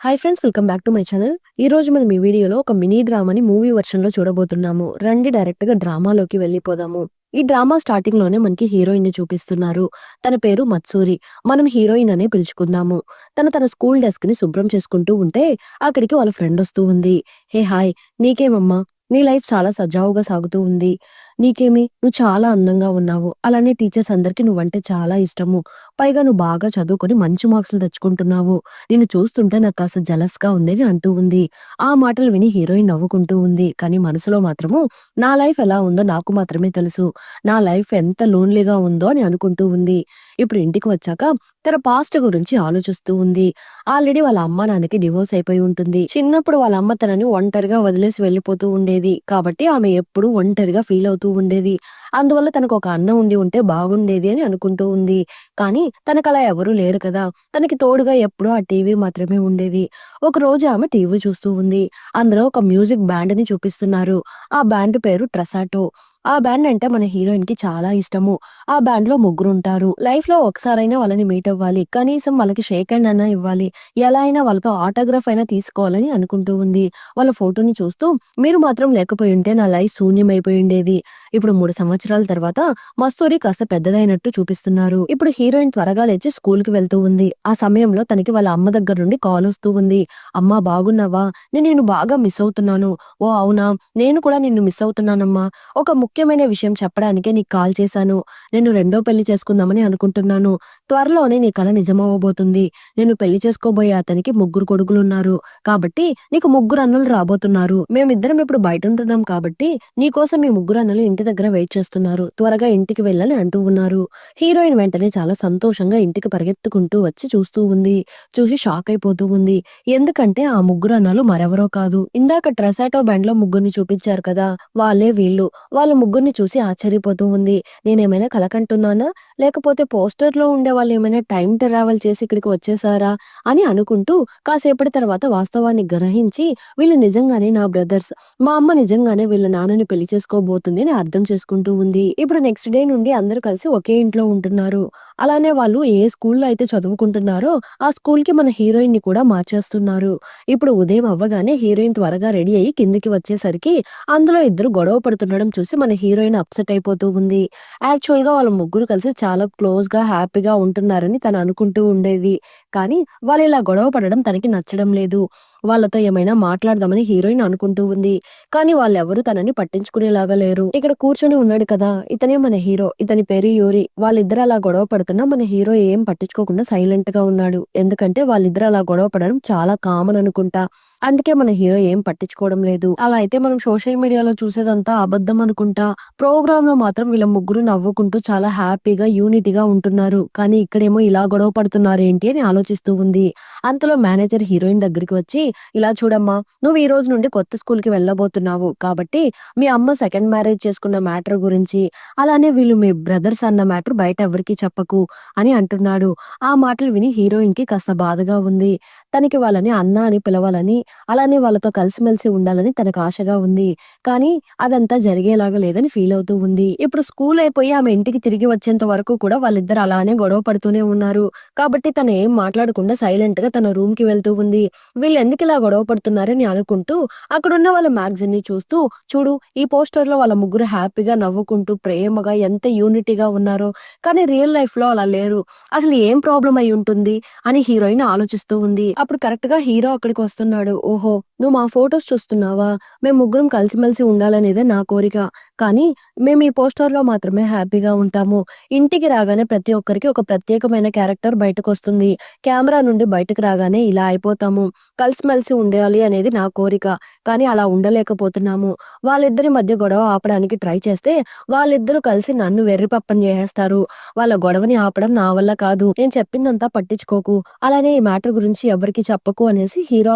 Hi friends, welcome back to my channel. ఈ రోజు మనం ఈ వీడియోలో ఒక మినీ డ్రామాని మూవీ వర్షన్ లో చూడబోతున్నాము. రండి డైరెక్ట్ గా డ్రామాలోకి వెళ్ళిపోదాము. ఈ డ్రామా స్టార్టింగ్ లోనే మనకి హీరోయిన్ ని చూపిస్తున్నారు. తన పేరు మత్సూరి. మనం హీరోయిన్ అనే పిలుచుకుందాము. తన స్కూల్ డెస్క్ ని శుభ్రం చేసుకుంటూ ఉంటే అక్కడికి వాళ్ళ ఫ్రెండ్ వస్తూ ఉంది. హే హాయ్, నీకేమమ్మా, నీ లైఫ్ చాలా సజావుగా సాగుతూ ఉంది. నీకేమి, నువ్వు చాలా అందంగా ఉన్నావు. అలానే టీచర్స్ అందరికి నువ్వంటే చాలా ఇష్టము. పైగా నువ్వు బాగా చదువుకొని మంచి మార్క్సులు తెచ్చుకుంటున్నావు. నిన్ను చూస్తుంటే నాకు కాస్త జలస్ గా ఉంది అని అంటూ ఉంది. ఆ మాటలు విని హీరోయిన్ నవ్వుకుంటూ ఉంది. కానీ మనసులో మాత్రము నా లైఫ్ ఎలా ఉందో నాకు మాత్రమే తెలుసు. నా లైఫ్ ఎంత లోన్లీగా ఉందో అని అనుకుంటూ ఉంది. ఇప్పుడు ఇంటికి వచ్చాక తన పాస్ట్ గురించి ఆలోచిస్తూ ఉంది. ఆల్రెడీ వాళ్ళ అమ్మ నాన్నకి డివోర్స్ అయిపోయి ఉంటుంది. చిన్నప్పుడు వాళ్ళ అమ్మ తనని ఒంటరిగా వదిలేసి వెళ్లిపోతూ ఉండేది. కాబట్టి ఆమె ఎప్పుడు ఒంటరిగా ఫీల్ అవుతూ ఉండేది. అందువల్ల తనకు ఒక అన్న ఉండి ఉంటే బాగుండేది అని అనుకుంటూ ఉంది. కానీ తనకు అలా ఎవరూ లేరు కదా. తనకి తోడుగా ఎప్పుడూ ఆ టీవీ మాత్రమే ఉండేది. ఒక రోజు ఆమె టీవీ చూస్తూ ఉంది. అందులో ఒక మ్యూజిక్ బ్యాండ్ ని చూపిస్తున్నారు. ఆ బ్యాండ్ పేరు ట్రసాటో. ఆ బ్యాండ్ అంటే మన హీరోయిన్ కి చాలా ఇష్టము. ఆ బ్యాండ్ లో ముగ్గురు ఉంటారు. లైఫ్ లో ఒకసారైనా వాళ్ళని మీట్ అవ్వాలి. కనీసం వాళ్ళకి షేక్ హ్యాండ్ అన్నా ఇవ్వాలి. ఎలా అయినా వాళ్ళతో ఆటోగ్రాఫ్ అయినా తీసుకోవాలని అనుకుంటూ ఉంది. వాళ్ళ ఫోటోని చూస్తూ, మీరు మాత్రం లేకపోయి ఉంటే నా లైఫ్ శూన్యమైపోయి ఉండేది. ఇప్పుడు 3 సంవత్సరాల తర్వాత మస్తూరి కాస్త పెద్దదైనట్టు చూపిస్తున్నారు. ఇప్పుడు హీరోయిన్ త్వరగా లేచి స్కూల్ కి వెళ్తూ ఉంది. ఆ సమయంలో తనకి వాళ్ళ అమ్మ దగ్గర నుండి కాల్ వస్తూ ఉంది. అమ్మా, బాగున్నావా? నేను నిన్ను బాగా మిస్ అవుతున్నాను. ఓ అవునా, నేను కూడా నిన్ను మిస్ అవుతున్నానమ్మా. ఒక ముఖ్యమైన విషయం చెప్పడానికే నీకు కాల్ చేశాను. నేను రెండో పెళ్లి చేసుకుందామని అనుకుంటున్నాను. త్వరలోనే నీ కల నిజమవ్వబోతుంది. నేను పెళ్లి చేసుకోబోయే అతనికి 3 కొడుకులున్నారు. కాబట్టి నీకు 3 అన్నలు రాబోతున్నారు. మేమిద్దరం ఇప్పుడు బయట ఉంటున్నాం కాబట్టి నీకోసం ఈ 3 అన్నలు ఇంటి దగ్గర వెయిట్ చేస్తున్నారు. త్వరగా ఇంటికి వెళ్ళని అంటూ ఉన్నారు. హీరోయిన్ వెంటనే చాలా సంతోషంగా ఇంటికి పరిగెత్తుకుంటూ వచ్చి చూస్తూ ఉంది. చూసి షాక్ అయిపోతూ ఉంది. ఎందుకంటే ఆ 3 అన్నలు మరెవరో కాదు, ఇందాక ట్రసాటో బ్యాండ్ లో ముగ్గురిని చూపించారు కదా, వాళ్ళే వీళ్ళు. వాళ్ళ ముగ్గురిని చూసి ఆశ్చర్యపోతూ ఉంది. నేనేమైనా కలకంటున్నానా, లేకపోతే పోస్టర్ లో ఉండే వాళ్ళు ఏమైనా టైం ట్రావెల్ చేసి ఇక్కడికి వచ్చేసారా అని అనుకుంటూ కాసేపటి తర్వాత వాస్తవాన్ని గ్రహించి, వీళ్ళు నిజంగానే నా బ్రదర్స్, మా అమ్మ నిజంగానే వీళ్ళ నాన్నని పెళ్లి చేసుకోబోతుంది అని అర్థం చేసుకుంటూ ఉంది. ఇప్పుడు నెక్స్ట్ డే నుండి అందరూ కలిసి ఒకే ఇంట్లో ఉంటున్నారు. అలానే వాళ్ళు ఏ స్కూల్లో అయితే చదువుకుంటున్నారో ఆ స్కూల్ కి మన హీరోయిన్ ని కూడా మార్చేస్తున్నారు. ఇప్పుడు ఉదయం అవ్వగానే హీరోయిన్ త్వరగా రెడీ అయ్యి కిందికి వచ్చేసరికి అందులో ఇద్దరు గొడవ పడుతుండడం చూసి మన హీరోయిన్ అప్సెట్ అయిపోతూ ఉంది. యాక్చువల్ గా వాళ్ళ ముగ్గురు కలిసి చాలా క్లోజ్ గా హ్యాపీగా ఉంటున్నారని తను అనుకుంటూ ఉండేది. కానీ వాళ్ళు ఇలా గొడవ పడడం తనకి నచ్చడం లేదు. వాళ్ళతో ఏమైనా మాట్లాడదామని హీరోయిన్ అనుకుంటూ ఉంది. కానీ వాళ్ళెవరూ తనని పట్టించుకునేలాగా లేరు. ఇక్కడ కూర్చొని ఉన్నాడు కదా, ఇతనే మన హీరో. ఇతని పేరు యూరి. వాళ్ళిద్దరు అలా గొడవ పడుతున్నా మన హీరో ఏం పట్టించుకోకుండా సైలెంట్ గా ఉన్నాడు. ఎందుకంటే వాళ్ళిద్దరు అలా గొడవ పడడం చాలా కామన్ అనుకుంటా. అందుకే మన హీరో ఏం పట్టించుకోవడం లేదు. అలా అయితే మనం సోషల్ మీడియాలో చూసేదంతా అబద్ధం అనుకుంటా. ప్రోగ్రామ్ లో మాత్రం వీళ్ళ ముగ్గురు నవ్వుకుంటూ చాలా హ్యాపీగా యూనిటీగా ఉంటున్నారు. కానీ ఇక్కడేమో ఇలా గొడవ పడుతున్నారు ఏంటి అని ఆలోచిస్తూ ఉంది. అంతలో మేనేజర్ హీరోయిన్ దగ్గరికి వచ్చి, ఇలా చూడమ్మా, నువ్వు ఈ రోజు నుండి కొత్త స్కూల్ కి వెళ్ళబోతున్నావు కాబట్టి మీ అమ్మ సెకండ్ మ్యారేజ్ చేసుకున్న మ్యాటర్ గురించి, అలానే వీళ్ళు మీ బ్రదర్స్ అన్న మ్యాటర్ బయట ఎవరికి చెప్పకు అని అంటున్నాడు. ఆ మాటలు విని హీరోయిన్ కి కాస్త బాధగా ఉంది. తనకి వాళ్ళని అన్న అని పిలవాలని, అలానే వాళ్ళతో కలిసిమెలిసి ఉండాలని తనకు ఆశగా ఉంది. కానీ అదంతా జరిగేలాగా లేదని ఫీల్ అవుతూ ఉంది. ఇప్పుడు స్కూల్ అయిపోయి ఆమె ఇంటికి తిరిగి వచ్చేంత వరకు కూడా వాళ్ళిద్దరు అలానే గొడవ పడుతూనే ఉన్నారు. కాబట్టి తను ఏం మాట్లాడకుండా సైలెంట్ గా తన రూమ్ కి వెళ్తూ ఉంది. వీళ్ళు ఎందుకు ఇలా గొడవ పడుతున్నారని అనుకుంటూ అక్కడున్న వాళ్ళ మ్యాగజైన్ ని చూస్తూ, చూడు ఈ పోస్టర్ లో వాళ్ళ ముగ్గురు హ్యాపీగా నవ్వుకుంటూ ప్రేమగా ఎంత యూనిటీగా ఉన్నారో, కానీ రియల్ లైఫ్ లో అలా లేరు. అసలు ఏం ప్రాబ్లం అయి ఉంటుంది అని హీరోయిన్ ఆలోచిస్తూ ఉంది. అప్పుడు కరెక్ట్ గా హీరో అక్కడికి వస్తున్నాడు. ఓహో, నువ్వు మా ఫొటోస్ చూస్తున్నావా? మేము ముగ్గురం కలిసిమెలిసి ఉండాలనేదే నా కోరిక. కానీ మేము ఈ పోస్టర్ లో మాత్రమే హ్యాపీగా ఉంటాము. ఇంటికి రాగానే ప్రతి ఒక్కరికి ఒక ప్రత్యేకమైన క్యారెక్టర్ బయటకు వస్తుంది. కెమెరా నుండి బయటకు రాగానే ఇలా అయిపోతాము. కలిసిమెలిసి ఉండాలి అనేది నా కోరిక. కానీ అలా ఉండలేకపోతున్నాము. వాళ్ళిద్దరి మధ్య గొడవ ఆపడానికి ట్రై చేస్తే వాళ్ళిద్దరూ కలిసి నన్ను వెర్రిపప్పని చేసేస్తారు. వాళ్ళ గొడవని ఆపడం నా వల్ల కాదు. నేను చెప్పిందంతా పట్టించుకోకు. అలానే ఈ మ్యాటర్ గురించి ఎవరికి చెప్పకు అనేసి హీరో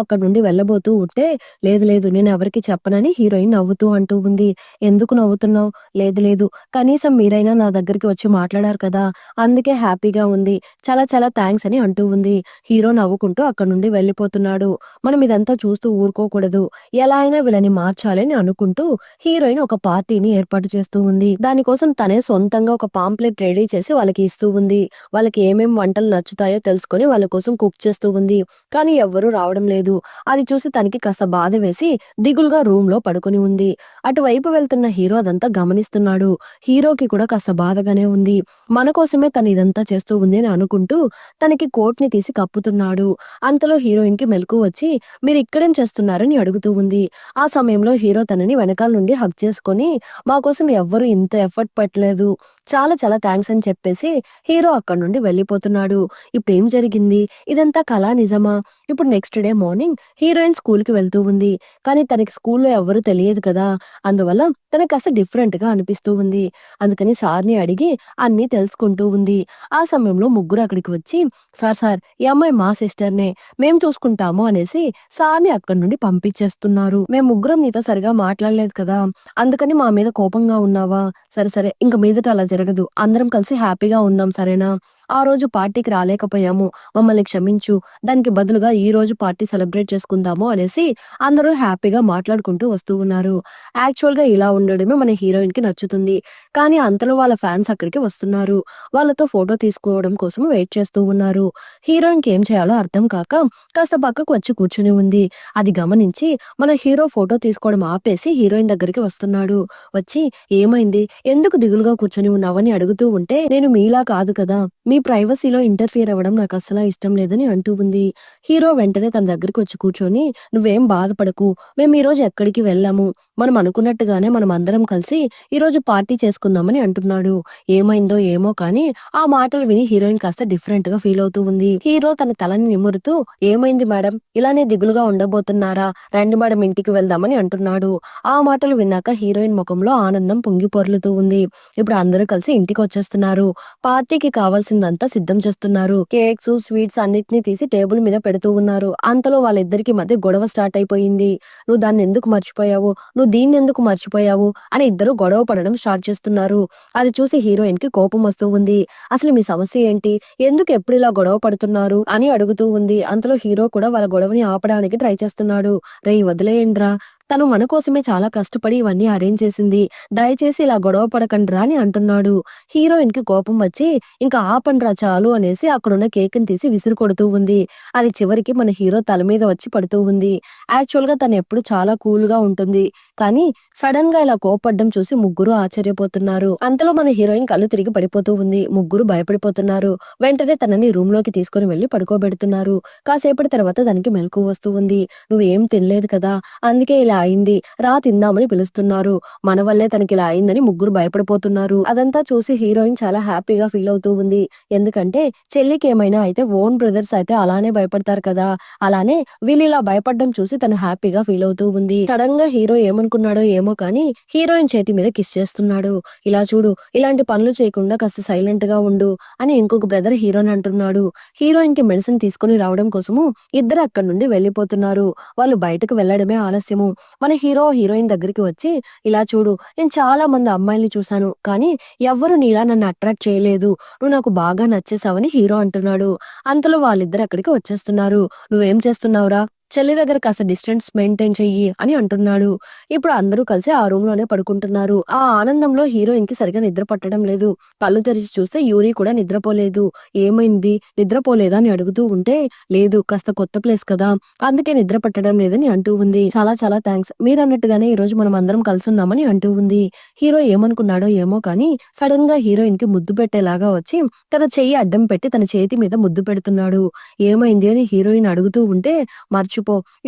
అక్కడ నుండి వెళ్ళబోతూ ఉంటే, లేదు లేదు నేను ఎవరికి చెప్పనని హీరోయిన్ నవ్వుతూ అంటూ ఉంది. ఎందుకు నవ్వుతున్నావు? లేదు లేదు, కనీసం మీరైనా నా దగ్గరికి వచ్చి మాట్లాడారు కదా, అందుకే హ్యాపీగా ఉంది. చాలా చాలా థాంక్స్ అని అంటూ ఉంది. హీరో నవ్వుకుంటూ అక్కడి నుండి వెళ్ళిపోతున్నాడు. మనం ఇదంతా చూస్తూ ఊరుకోకూడదు. ఎలా అయినా వీళ్ళని మార్చాలి అని అనుకుంటూ హీరోయిన్ ఒక పార్టీని ఏర్పాటు చేస్తూ ఉంది. దానికోసం తనే సొంతంగా ఒక పాంప్లెట్ రెడీ చేసి వాళ్ళకి ఇస్తూ ఉంది. వాళ్ళకి ఏమేం వంటలు నచ్చుతాయో తెలుసుకొని వాళ్ళ కోసం కుక్ చేస్తూ ఉంది. కానీ ఎవ్వరూ రావడం లేదు. అది చూసి తనకి కాస్త బాధ వేసి దిగులుగా రూమ్ లో పడుకొని ఉంది. అటువైపు వెళ్తున్న హీరో అదంతా గమనిస్తున్నాడు. హీరోకి కూడా కాస్త బాధగానే ఉంది. మన కోసమే తను ఇదంతా చేస్తూ ఉంది అని అనుకుంటూ తనకి కోట్ ని తీసి కప్పుతున్నాడు. అంతలో హీరోయిన్ కి మెలకు వచ్చి మీరు ఇక్కడేం చేస్తున్నారని అడుగుతూ ఉంది. ఆ సమయంలో హీరో తనని వెనకాల నుండి హగ్ చేసుకొని మా కోసం ఎవ్వరూ ఇంత ఎఫర్ట్ పెట్టలేదు, చాలా చాలా థాంక్స్ అని చెప్పేసి హీరో అక్కడి నుండి వెళ్ళిపోతున్నాడు. ఇప్పుడు ఏం జరిగింది, ఇదంతా కళ నిజమా? ఇప్పుడు next day morning heroine school కి వెళ్తూ ఉంది. కానీ తనకి స్కూల్లో ఎవ్వరూ తెలియదు కదా, అందువల్ల తనకు కాస్త డిఫరెంట్ గా అనిపిస్తూ ఉంది. అందుకని సార్ని అడిగి అన్ని తెలుసుకుంటూ ఉంది. ఆ సమయంలో ముగ్గురు అక్కడికి వచ్చి సార్ సార్ ఈ అమ్మాయి మా సిస్టర్నే, మేం చూసుకుంటాము అనేసి సార్ని అక్కడి నుండి పంపించేస్తున్నారు. మేము ముగ్గురం నీతో సరిగా మాట్లాడలేదు కదా, అందుకని మా మీద కోపంగా ఉన్నావా? సరే సరే, ఇంక మీదట అలా జరగదు, అందరం కలిసి హ్యాపీగా ఉందాం సరేనా? ఆ రోజు పార్టీకి రాలేకపోయాము, మమ్మల్ని క్షమించు, దానికి బదులుగా ఈ రోజు పార్టీ సెలబ్రేట్ చేసుకుందాము అనేసి అందరూ హ్యాపీగా మాట్లాడుకుంటూ వస్తూ ఉన్నారు. యాక్చువల్ గా ఇలా ఉండడమే మన హీరోయిన్ కి నచ్చుతుంది. కానీ అంతలో వాళ్ళ ఫ్యాన్స్ అక్కడికి వస్తున్నారు. వాళ్ళతో ఫోటో తీసుకోవడం కోసం వెయిట్ చేస్తూ ఉన్నారు. హీరోయిన్ కి ఏం చేయాలో అర్థం కాక కాస్త పక్కకు వచ్చి కూర్చుని ఉంది. అది గమనించి మన హీరో ఫోటో తీసుకోవడం ఆపేసి హీరోయిన్ దగ్గరికి వస్తున్నాడు. వచ్చి ఏమైంది, ఎందుకు దిగులుగా కూర్చొని ఉన్నావని అడుగుతూ ఉంటే నేను మీలా కాదు కదా, మీ ప్రైవసీలో ఇంటర్ఫియర్ అవ్వడం నాకు అస్సలు ఇష్టం లేదని అంటూ ఉంది. హీరో వెంటనే తన దగ్గరికి వచ్చి కూర్చొని నువ్వేం బాధపడకు, మేము ఈ రోజు ఎక్కడికి వెళ్ళాము, మనం అనుకున్నట్టుగానే మనం అందరం కలిసి ఈ రోజు పార్టీ చేసుకుందామని అంటున్నాడు. ఏమైందో ఏమో కానీ ఆ మాటలు విని హీరోయిన్ కాస్త డిఫరెంట్ గా ఫీల్ అవుతూ ఉంది. హీరో తన తలని నిమురుతూ ఏమైంది మేడం, ఇలానే దిగులుగా ఉండబోతున్నారా, రండి మేడం ఇంటికి వెళ్దామని అంటున్నాడు. ఆ మాటలు విన్నాక హీరోయిన్ ముఖంలో ఆనందం పొంగి పొర్లుతూ ఉంది. ఇప్పుడు అందరూ కలిసి ఇంటికి వచ్చేస్తున్నారు. పార్టీకి కావాల్సిందంతా సిద్ధం చేస్తున్నారు. కేక్స్ స్వీట్స్ అన్నిటినీ తీసి టేబుల్ మీద పెడుతూ ఉన్నారు. అంతలో వాళ్ళిద్దరికి మధ్య గొడవ స్టార్ట్ అయిపోయింది. నువ్వు దాన్ని ఎందుకు మర్చిపోయావు, నువ్వు దీన్ని ఎందుకు మర్చిపోయావు అని ఇద్దరు గొడవ పడడం స్టార్ట్ చేస్తున్నారు. అది చూసి హీరోయిన్ కి కోపం వస్తూ ఉంది. అసలు మీ సమస్య ఏంటి, ఎందుకు ఎప్పుడు ఇలా గొడవ పడుతున్నారు అని అడుగుతూ ఉంది. అంతలో హీరో కూడా వాళ్ళ గొడవని ఆపడానికి ట్రై చేస్తున్నాడు. రేయ్ వదిలేయండ్రా, తను మన కోసమే చాలా కష్టపడి ఇవన్నీ అరేంజ్ చేసింది, దయచేసి ఇలా గొడవ పడకండ్రా అని అంటున్నాడు. హీరోయిన్ కి కోపం వచ్చి ఇంకా ఆపండ్రా చాలు అనేసి అక్కడున్న కేక్ ని తీసి విసిరి కొడుతూ ఉంది. అది చివరికి మన హీరో తల మీద వచ్చి పడుతూ ఉంది. యాక్చువల్ గా తను ఎప్పుడు చాలా కూల్ గా ఉంటుంది, కానీ సడన్ గా ఇలా కోపడ్డం చూసి ముగ్గురు ఆశ్చర్యపోతున్నారు. అంతలో మన హీరోయిన్ కళ్ళు తిరిగి పడిపోతూ ఉంది. ముగ్గురు భయపడిపోతున్నారు. వెంటనే తనని రూమ్ లోకి తీసుకుని వెళ్లి పడుకోబెడుతున్నారు. కాసేపటి తర్వాత దానికి మెలకువ వస్తూ ఉంది. నువ్వేం తినలేదు కదా, అందుకే ఇలా అయింది, రా తిందామని పిలుస్తున్నారు, మన వల్లే తనకి ఇలా అయిందని ముగ్గురు భయపడిపోతున్నారు. అదంతా చూసి హీరోయిన్ చాలా హ్యాపీగా ఫీల్ అవుతూ ఉంది. ఎందుకంటే చెల్లికి ఏమైనా అయితే ఓన్ బ్రదర్స్ అయితే అలానే భయపడతారు కదా, అలానే వీళ్ళు ఇలా భయపడడం చూసి తను హ్యాపీగా ఫీల్ అవుతూ ఉంది. సడన్ గా హీరో ఏమనుకున్నాడో ఏమో కానీ హీరోయిన్ చేతి మీద కిస్ చేస్తున్నాడు. ఇలా చూడు, ఇలాంటి పనులు చేయకుండా కాస్త సైలెంట్ గా ఉండు అని ఇంకొక బ్రదర్ హీరోని అంటున్నాడు. హీరోయిన్ కి మెడిసిన్ తీసుకుని రావడం కోసము ఇద్దరు అక్కడి నుండి వెళ్లిపోతున్నారు. వాళ్ళు బయటకు వెళ్లడమే ఆలస్యము. మన హీరో హీరోయిన్ దగ్గరికి వచ్చి ఇలా చూడు, నేను చాలా మంది అమ్మాయిల్ని చూశాను, కానీ ఎవ్వరు నీలా నన్ను అట్రాక్ట్ చేయలేదు, నువ్వు నాకు బాగా నచ్చేసావని హీరో అంటున్నాడు. అంతలో వాళ్ళిద్దరు అక్కడికి వచ్చేస్తున్నారు. నువ్వేం చేస్తున్నావురా, చెల్లి దగ్గర కాస్త డిస్టెన్స్ మెయింటైన్ చెయ్యి అని అంటున్నాడు. ఇప్పుడు అందరూ కలిసి ఆ రూమ్ లోనే పడుకుంటున్నారు. ఆ ఆనందంలో హీరోయిన్ కి సరిగా నిద్ర పట్టడం లేదు. కళ్ళు తెరిచి చూస్తే యూరి కూడా నిద్రపోలేదు. ఏమైంది, నిద్రపోలేదా అని అడుగుతూ ఉంటే లేదు, కాస్త కొత్త ప్లేస్ కదా, అందుకే నిద్ర పట్టడం లేదని అంటూ ఉంది. చాలా చాలా థ్యాంక్స్, మీరు అన్నట్టుగానే ఈ రోజు మనం అందరం కలిసి ఉన్నామని అంటూ ఉంది. హీరో ఏమనుకున్నాడో ఏమో కానీ సడన్ గా హీరోయిన్ కి ముద్దు పెట్టేలాగా వచ్చి తన చెయ్యి అడ్డం పెట్టి తన చేతి మీద ముద్దు పెడుతున్నాడు. ఏమైంది అని హీరోయిన్ అడుగుతూ ఉంటే మర్చిపో,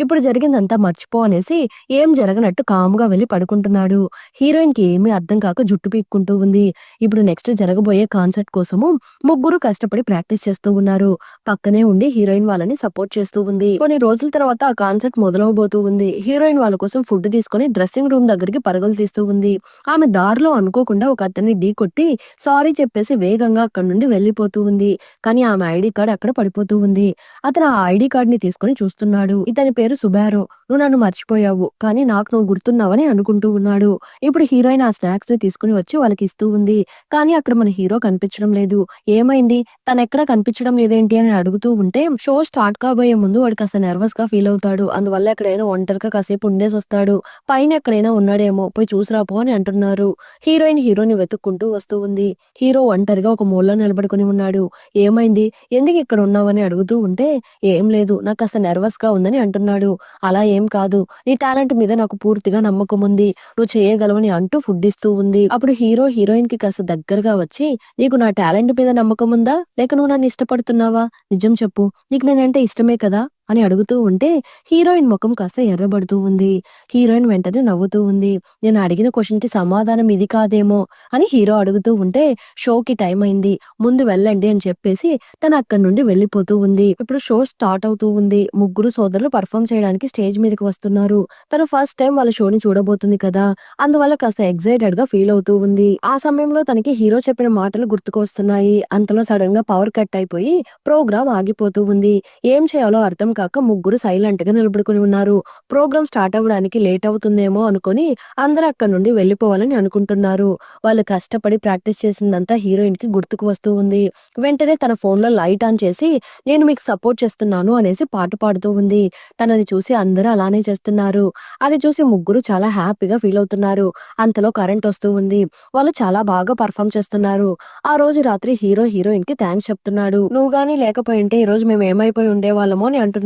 ఇప్పుడు జరిగిందంతా మర్చిపో అనేసి ఏం జరగనట్టు కాముగా వెళ్లి పడుకుంటున్నాడు. హీరోయిన్ కి ఏమీ అర్థం కాక జుట్టు పీక్కుంటూ ఉంది. ఇప్పుడు నెక్స్ట్ జరగబోయే కాన్సర్ట్ కోసము ముగ్గురు కష్టపడి ప్రాక్టీస్ చేస్తూ ఉన్నారు. పక్కనే ఉండి హీరోయిన్ వాళ్ళని సపోర్ట్ చేస్తూ ఉంది. కొన్ని రోజుల తర్వాత ఆ కాన్సర్ట్ మొదలవబోతూ ఉంది. హీరోయిన్ వాళ్ళ కోసం ఫుడ్ తీసుకుని డ్రెస్సింగ్ రూమ్ దగ్గరికి పరుగులు తీస్తూ ఉంది. ఆమె దారిలో అనుకోకుండా ఒక అతన్ని ఢీ కొట్టి సారీ చెప్పేసి వేగంగా అక్కడి నుండి వెళ్లిపోతూ ఉంది. కానీ ఆమె ఐడి కార్డ్ అక్కడ పడిపోతూ ఉంది. అతను ఆ ఐడి కార్డ్ ని తీసుకుని చూస్తున్నాడు. ఇతని పేరు సుబారో. నువ్వు నన్ను మర్చిపోయావు, కానీ నాకు నువ్వు గుర్తున్నావని అనుకుంటూ ఉన్నాడు. ఇప్పుడు హీరోయిన్ ఆ స్నాక్స్ ని తీసుకుని వచ్చి వాళ్ళకి ఇస్తూ ఉంది. కానీ అక్కడ మన హీరో కనిపించడం లేదు. ఏమైంది, తనెక్కడ కనిపించడం లేదేంటి అని అడుగుతూ ఉంటే షో స్టార్ట్ కాబోయే ముందు వాడు కాస్త నర్వస్ గా ఫీల్ అవుతాడు. అందువల్ల ఎక్కడైనా ఒంటరిగా కాసేపు ఉండేసి వస్తాడు. పైన ఎక్కడైనా ఉన్నాడేమో, పోయి చూసిరాపో అని అంటున్నారు. హీరోయిన్ హీరోని వెతుక్కుంటూ వస్తూ ఉంది. హీరో ఒంటరిగా ఒక మూలలో నిలబడుకుని ఉన్నాడు. ఏమైంది, ఎందుకు ఇక్కడ ఉన్నావని అడుగుతూ ఉంటే ఏం లేదు, నాకు కాస్త నర్వస్ గా ఉందని అంటున్నాడు. అలా ఏం కాదు, నీ టాలెంట్ మీద నాకు పూర్తిగా నమ్మకం ఉంది, నువ్వు చేయగలవని అంటూ ఫుడ్ ఇస్తూ ఉంది. అప్పుడు హీరో హీరోయిన్ కి కాస్త దగ్గరగా వచ్చి, నీకు నా టాలెంట్ మీద నమ్మకం ఉందా, లేక నువ్వు నన్ను ఇష్టపడుతున్నావా, నిజం చెప్పు, నీకు నేనంటే ఇష్టమే కదా అని అడుగుతూ ఉంటే హీరోయిన్ ముఖం కాస్త ఎర్రబడుతూ ఉంది. హీరోయిన్ వెంటనే నవ్వుతూ ఉంది. నేను అడిగిన క్వశ్చన్ కి సమాధానం ఇది కాదేమో అని హీరో అడుగుతూ ఉంటే షోకి టైం అయింది, ముందు వెళ్ళండి అని చెప్పేసి తను అక్కడి నుండి వెళ్ళిపోతూ ఉంది. ఇప్పుడు షో స్టార్ట్ అవుతూ ఉంది. ముగ్గురు సోదరులు పర్ఫామ్ చేయడానికి స్టేజ్ మీదకి వస్తున్నారు. తను ఫస్ట్ టైం వాళ్ళ షోని చూడబోతుంది కదా, అందువల్ల కాస్త ఎక్సైటెడ్ గా ఫీల్ అవుతూ ఉంది. ఆ సమయంలో తనకి హీరో చెప్పిన మాటలు గుర్తుకు వస్తున్నాయి. అంతలో సడన్ గా పవర్ కట్ అయిపోయి ప్రోగ్రామ్ ఆగిపోతూ ఉంది. ఏం చేయాలో అర్థం కాక ముగ్గురు సైలెంట్ గా నిలబడుకుని ఉన్నారు. ప్రోగ్రామ్ స్టార్ట్ అవ్వడానికి లేట్ అవుతుందేమో అనుకుని అందరూ అక్కడ నుండి వెళ్ళిపోవాలని అనుకుంటున్నారు. వాళ్ళు కష్టపడి ప్రాక్టీస్ చేసిందంతా హీరోయిన్ కి గుర్తుకు వస్తూ ఉంది. వెంటనే తన ఫోన్ లో లైట్ ఆన్ చేసి నేను మీకు సపోర్ట్ చేస్తున్నాను అనేసి పాట పాడుతూ ఉంది. తనని చూసి అందరూ అలానే చేస్తున్నారు. అది చూసి ముగ్గురు చాలా హ్యాపీగా ఫీల్ అవుతున్నారు. అంతలో కరెంట్ వస్తూ ఉంది. వాళ్ళు చాలా బాగా పర్ఫామ్ చేస్తున్నారు. ఆ రోజు రాత్రి హీరో హీరోయిన్ కి థ్యాంక్స్ చెప్తున్నాడు. నువ్వు గానీ లేకపోయింటే ఈ రోజు మేము ఏమైపోయి ఉండేవాళ్ళమో అని అంటున్నాడు.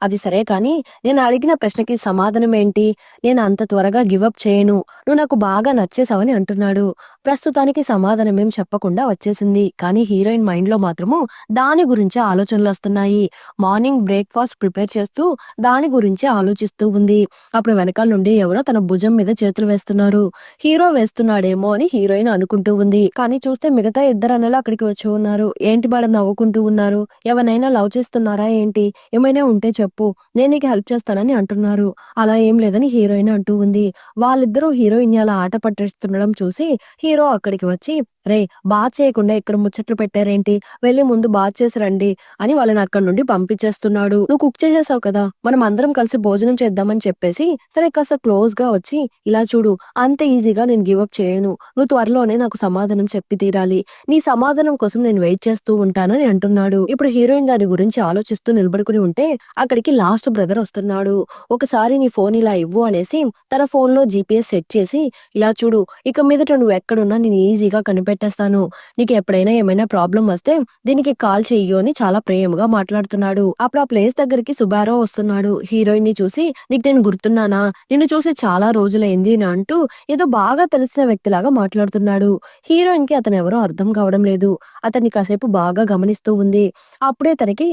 అది సరే కానీ నేను అడిగిన ప్రశ్నకి సమాధానం ఏంటి, నేను అంత త్వరగా గివప్ చేయను, నువ్వు నాకు బాగా నచ్చేసావని అంటున్నాడు. ప్రస్తుతానికి సమాధానం ఏం చెప్పకుండా వచ్చేసింది. కానీ హీరోయిన్ మైండ్ లో మాత్రము దాని గురించే ఆలోచనలు వస్తున్నాయి. మార్నింగ్ బ్రేక్ఫాస్ట్ ప్రిపేర్ చేస్తూ దాని గురించి ఆలోచిస్తూ ఉంది. అప్పుడు వెనకాల నుండి ఎవరో తన భుజం మీద చేతులు వేస్తున్నారు. హీరో వేస్తున్నాడేమో అని హీరోయిన్ అనుకుంటూ ఉంది. కానీ చూస్తే మిగతా ఇద్దరు అన్నలు అక్కడికి వచ్చి ఉన్నారు. ఏంటి మేడం నవ్వుకుంటూ ఉన్నారు, ఎవరినైనా లవ్ చేస్తున్నారా ఏంటి, ఏమైనా ఉంటే చెప్పు, నేను నీకు హెల్ప్ చేస్తానని అంటున్నారు. అలా ఏం లేదని హీరోయిన్ అంటూ ఉంది. వాళ్ళిద్దరూ హీరోయిన్ అలా ఆట పట్టిస్తుండడం చూసి హీరో అక్కడికి వచ్చి, రే బాత్ చేయకుండా ఇక్కడ ముచ్చట్లు పెట్టారేంటి, వెళ్ళి ముందు బాత్ చేసి రండి అని వాళ్ళని అక్కడి నుండి పంపించేస్తున్నాడు. నువ్వు కుక్ చేసేసావు కదా, మనం అందరం కలిసి భోజనం చేద్దామని చెప్పేసి తనకి కాస్త క్లోజ్ గా వచ్చి, ఇలా చూడు, అంత ఈజీగా నేను గివప్ చేయను, నువ్వు త్వరలోనే నాకు సమాధానం చెప్పి తీరాలి, నీ సమాధానం కోసం నేను వెయిట్ చేస్తూ ఉంటానని అంటున్నాడు. ఇప్పుడు హీరోయిన్ దాని గురించి ఆలోచిస్తూ నిలబడుకుని ఉంటే అక్కడికి లాస్ట్ బ్రదర్ వస్తున్నాడు. ఒకసారి నీ ఫోన్ ఇలా ఇవ్వు అనేసి తన ఫోన్ లో GPS సెట్ చేసి, ఇలా చూడు, ఇక మీదట నువ్వు ఎక్కడున్నా నేను ఈజీగా కనిపెట్టేస్తాను, నీకు ఎప్పుడైనా ఏమైనా ప్రాబ్లం వస్తే దీనికి కాల్ చెయ్యు అని చాలా ప్రేమగా మాట్లాడుతున్నాడు. అప్పుడు ఆ ప్లేస్ దగ్గరికి సుబారో వస్తున్నాడు. హీరోయిన్ ని చూసి, నీకు నేను గుర్తున్నానా, నిన్ను చూసి చాలా రోజులైంది అని అంటూ ఏదో బాగా తెలిసిన వ్యక్తిలాగా మాట్లాడుతున్నాడు. హీరోయిన్ కి అతను ఎవరో అర్థం కావడం లేదు. అతన్ని కాసేపు బాగా గమనిస్తూ ఉంది. అప్పుడే తనకి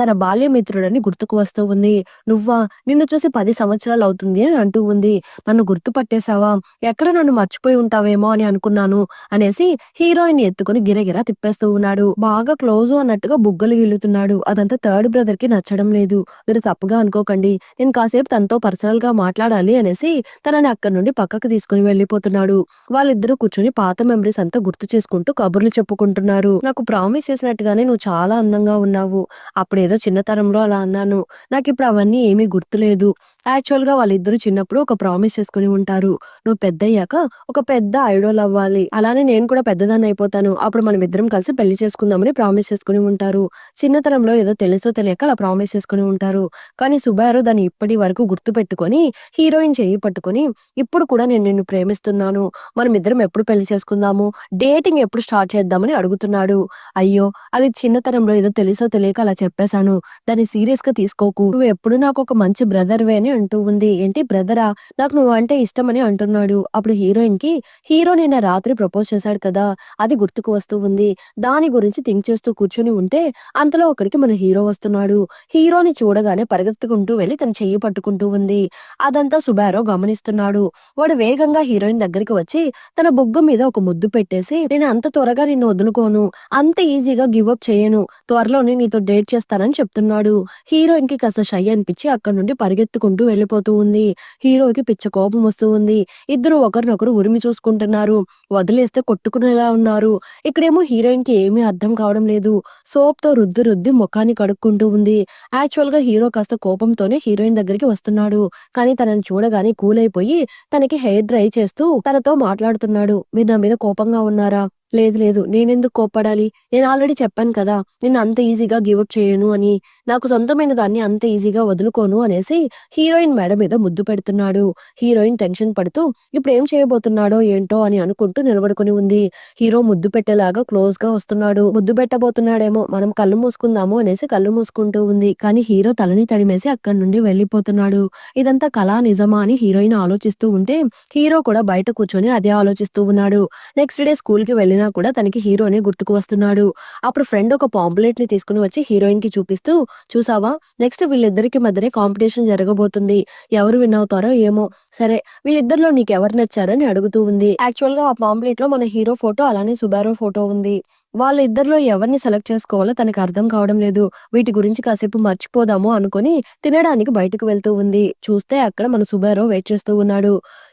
తన బాల్య మిత్రుడని గుర్తుకు వస్తూ ఉంది. నువ్వా, నిన్ను చూసి 10 సంవత్సరాలు అవుతుంది అని అంటూ ఉంది. నన్ను గుర్తుపట్టేశావా, ఎక్కడ నన్ను మర్చిపోయి ఉంటావేమో అని అనుకున్నాను అనేసి హీరోయిన్ ఎత్తుకుని గిరగిరా తిప్పేస్తూ ఉన్నాడు. బాగా క్లోజ్ అన్నట్టుగా బుగ్గలు గిల్లుతున్నాడు. అదంతా థర్డ్ బ్రదర్ కి నచ్చడం లేదు. మీరు తప్పుగా అనుకోకండి, నేను కాసేపు తనతో పర్సనల్ గా మాట్లాడాలి అనేసి తనని అక్కడి నుండి పక్కకు తీసుకుని వెళ్ళిపోతున్నాడు. వాళ్ళిద్దరూ కూర్చొని పాత మెమరీస్ అంతా గుర్తు చేసుకుంటూ కబుర్లు చెప్పుకుంటున్నారు. నాకు ప్రామిస్ చేసినట్టుగానే నువ్వు చాలా అందంగా ఉన్నావు, అప్పుడేదో చిన్నతనంలో అలా అన్నాను, నాకు ఇప్పుడు అవన్నీ ఏమీ గుర్తులేదు. యాక్చువల్ గా వాళ్ళిద్దరూ చిన్నప్పుడు ఒక ప్రామిస్ చేసుకుని ఉంటారు, నువ్వు పెద్దయ్యాక ఒక పెద్ద ఐడోల్ అవ్వాలి, అలానే నేను కూడా పెద్దదాన్ని అయిపోతాను, అప్పుడు మనం ఇద్దరం కలిసి పెళ్లి చేసుకుందామని ప్రామిస్ చేసుకుని ఉంటారు. చిన్నతనంలో ఏదో తెలుసో తెలియక అలా ప్రామిస్ చేసుకుని ఉంటారు. కానీ సుబారు దాన్ని ఇప్పటి వరకు గుర్తు పెట్టుకొని హీరోయిన్ చెయ్యి పట్టుకొని, ఇప్పుడు కూడా నేను నిన్ను ప్రేమిస్తున్నాను, మనం ఇద్దరం ఎప్పుడు పెళ్లి చేసుకుందాము, డేటింగ్ ఎప్పుడు స్టార్ట్ చేద్దామని అడుగుతున్నాడు. అయ్యో, అది చిన్నతనంలో ఏదో తెలుసో తెలియక అలా చెప్పేశాను, దాన్ని సీరియస్ గా తీసుకోకు, నువ్వు ఎప్పుడు నాకు ఒక మంచి బ్రదర్వే అని అంటూ ఉంది. ఏంటి బ్రదరా, నాకు నువ్వు అంటే ఇష్టమని అంటున్నాడు. అప్పుడు హీరోయిన్ కి హీరో నిన్న రాత్రి ప్రపోజ్ చేశాడు కదా, అది గుర్తుకు వస్తూ ఉంది. దాని గురించి థింక్ చేస్తూ కూర్చొని ఉంటే అంతలో అక్కడికి మన హీరో వస్తున్నాడు. హీరోని చూడగానే పరిగెత్తుకుంటూ వెళ్లి తన చెయ్యి పట్టుకుంటూ ఉంది. అదంతా సుబారో గమనిస్తున్నాడు. వాడు వేగంగా హీరోయిన్ దగ్గరికి వచ్చి తన బొగ్గ మీద ఒక ముద్దు పెట్టేసి, నేను అంత త్వరగా నిన్ను వదులుకోను, అంత ఈజీగా గివ్ అప్ చేయను, త్వరలోనే నీతో డేట్ చేస్తానని చెప్తున్నాడు. చేస్తున్నాడు. హీరోయిన్ కి కాస్త షై అనిపించి అక్కడ నుండి పరిగెత్తుకుంటూ వెళ్ళిపోతూ ఉంది. హీరోకి పిచ్చ కోపం వస్తూ ఉంది. ఇద్దరు ఒకరినొకరు ఉరిమి చూసుకుంటున్నారు. వదిలేస్తే కొట్టుకునేలా ఉన్నారు. ఇక్కడేమో హీరోయిన్ కి ఏమీ అర్థం కావడం లేదు. సోప్ తో రుద్ది రుద్ది ముఖాన్ని కడుక్కుంటూ ఉంది. యాక్చువల్ గా హీరో కాస్త కోపంతోనే హీరోయిన్ దగ్గరికి వస్తున్నాడు. కానీ తనని చూడగానే కూల్ అయిపోయి తనకి హెయిర్ డ్రై చేస్తూ తనతో మాట్లాడుతున్నాడు. మీరు నా మీద కోపంగా ఉన్నారా? లేదు లేదు, నేనెందుకు కోప్పడాలి? నేను ఆల్రెడీ చెప్పాను కదా, నేను అంత ఈజీగా గివప్ చేయను అని. నాకు సొంతమైన దాన్ని అంత ఈజీగా వదులుకోను అనేసి హీరోయిన్ మెడ మీద ముద్దు పెడుతున్నాడు. హీరోయిన్ టెన్షన్ పడుతూ ఇప్పుడు ఏం చేయబోతున్నాడో ఏంటో అని అనుకుంటూ నిలబడుకుని ఉంది. హీరో ముద్దు పెట్టేలాగా క్లోజ్ గా వస్తున్నాడు. ముద్దు పెట్టబోతున్నాడేమో, మనం కళ్ళు మూసుకుందాము అనేసి కళ్ళు మూసుకుంటూ ఉంది. కానీ హీరో తలని తడిమేసి అక్కడి నుండి వెళ్లిపోతున్నాడు. ఇదంతా కళా నిజమా అని హీరోయిన్ ఆలోచిస్తూ ఉంటే హీరో కూడా బయట కూర్చొని అదే ఆలోచిస్తూ ఉన్నాడు. నెక్స్ట్ డే స్కూల్ కి వెళ్ళినా కూడా తనకి హీరోనే గుర్తుకు వస్తున్నాడు. అప్పుడు ఫ్రెండ్ ఒక పాంప్లెట్ ని తీసుకుని వచ్చి హీరోయిన్ కి చూపిస్తూ, చూసావా, నెక్స్ట్ వీళ్ళిద్దరికి మధ్యనే కాంపిటీషన్ జరగబోతుంది. ఎవరు విన్ అవుతారో ఏమో. సరే, వీళ్ళిద్దరిలో నీకు ఎవరు నచ్చారని అడుగుతూ ఉంది. యాక్చువల్ గా ఆ పాంప్లెట్ లో మన హీరో ఫోటో అలానే సుబారో ఫోటో ఉంది. వాళ్ళ ఇద్దరిలో ఎవరిని సెలెక్ట్ చేసుకోవాలో తనకు అర్థం కావడం లేదు. వీటి గురించి కాసేపు మర్చిపోదాము అనుకుని తినడానికి బయటకు వెళ్తూ ఉంది. చూస్తే అక్కడ మన సుబారో వెయిట్ చేస్తూ ఉన్నాడు.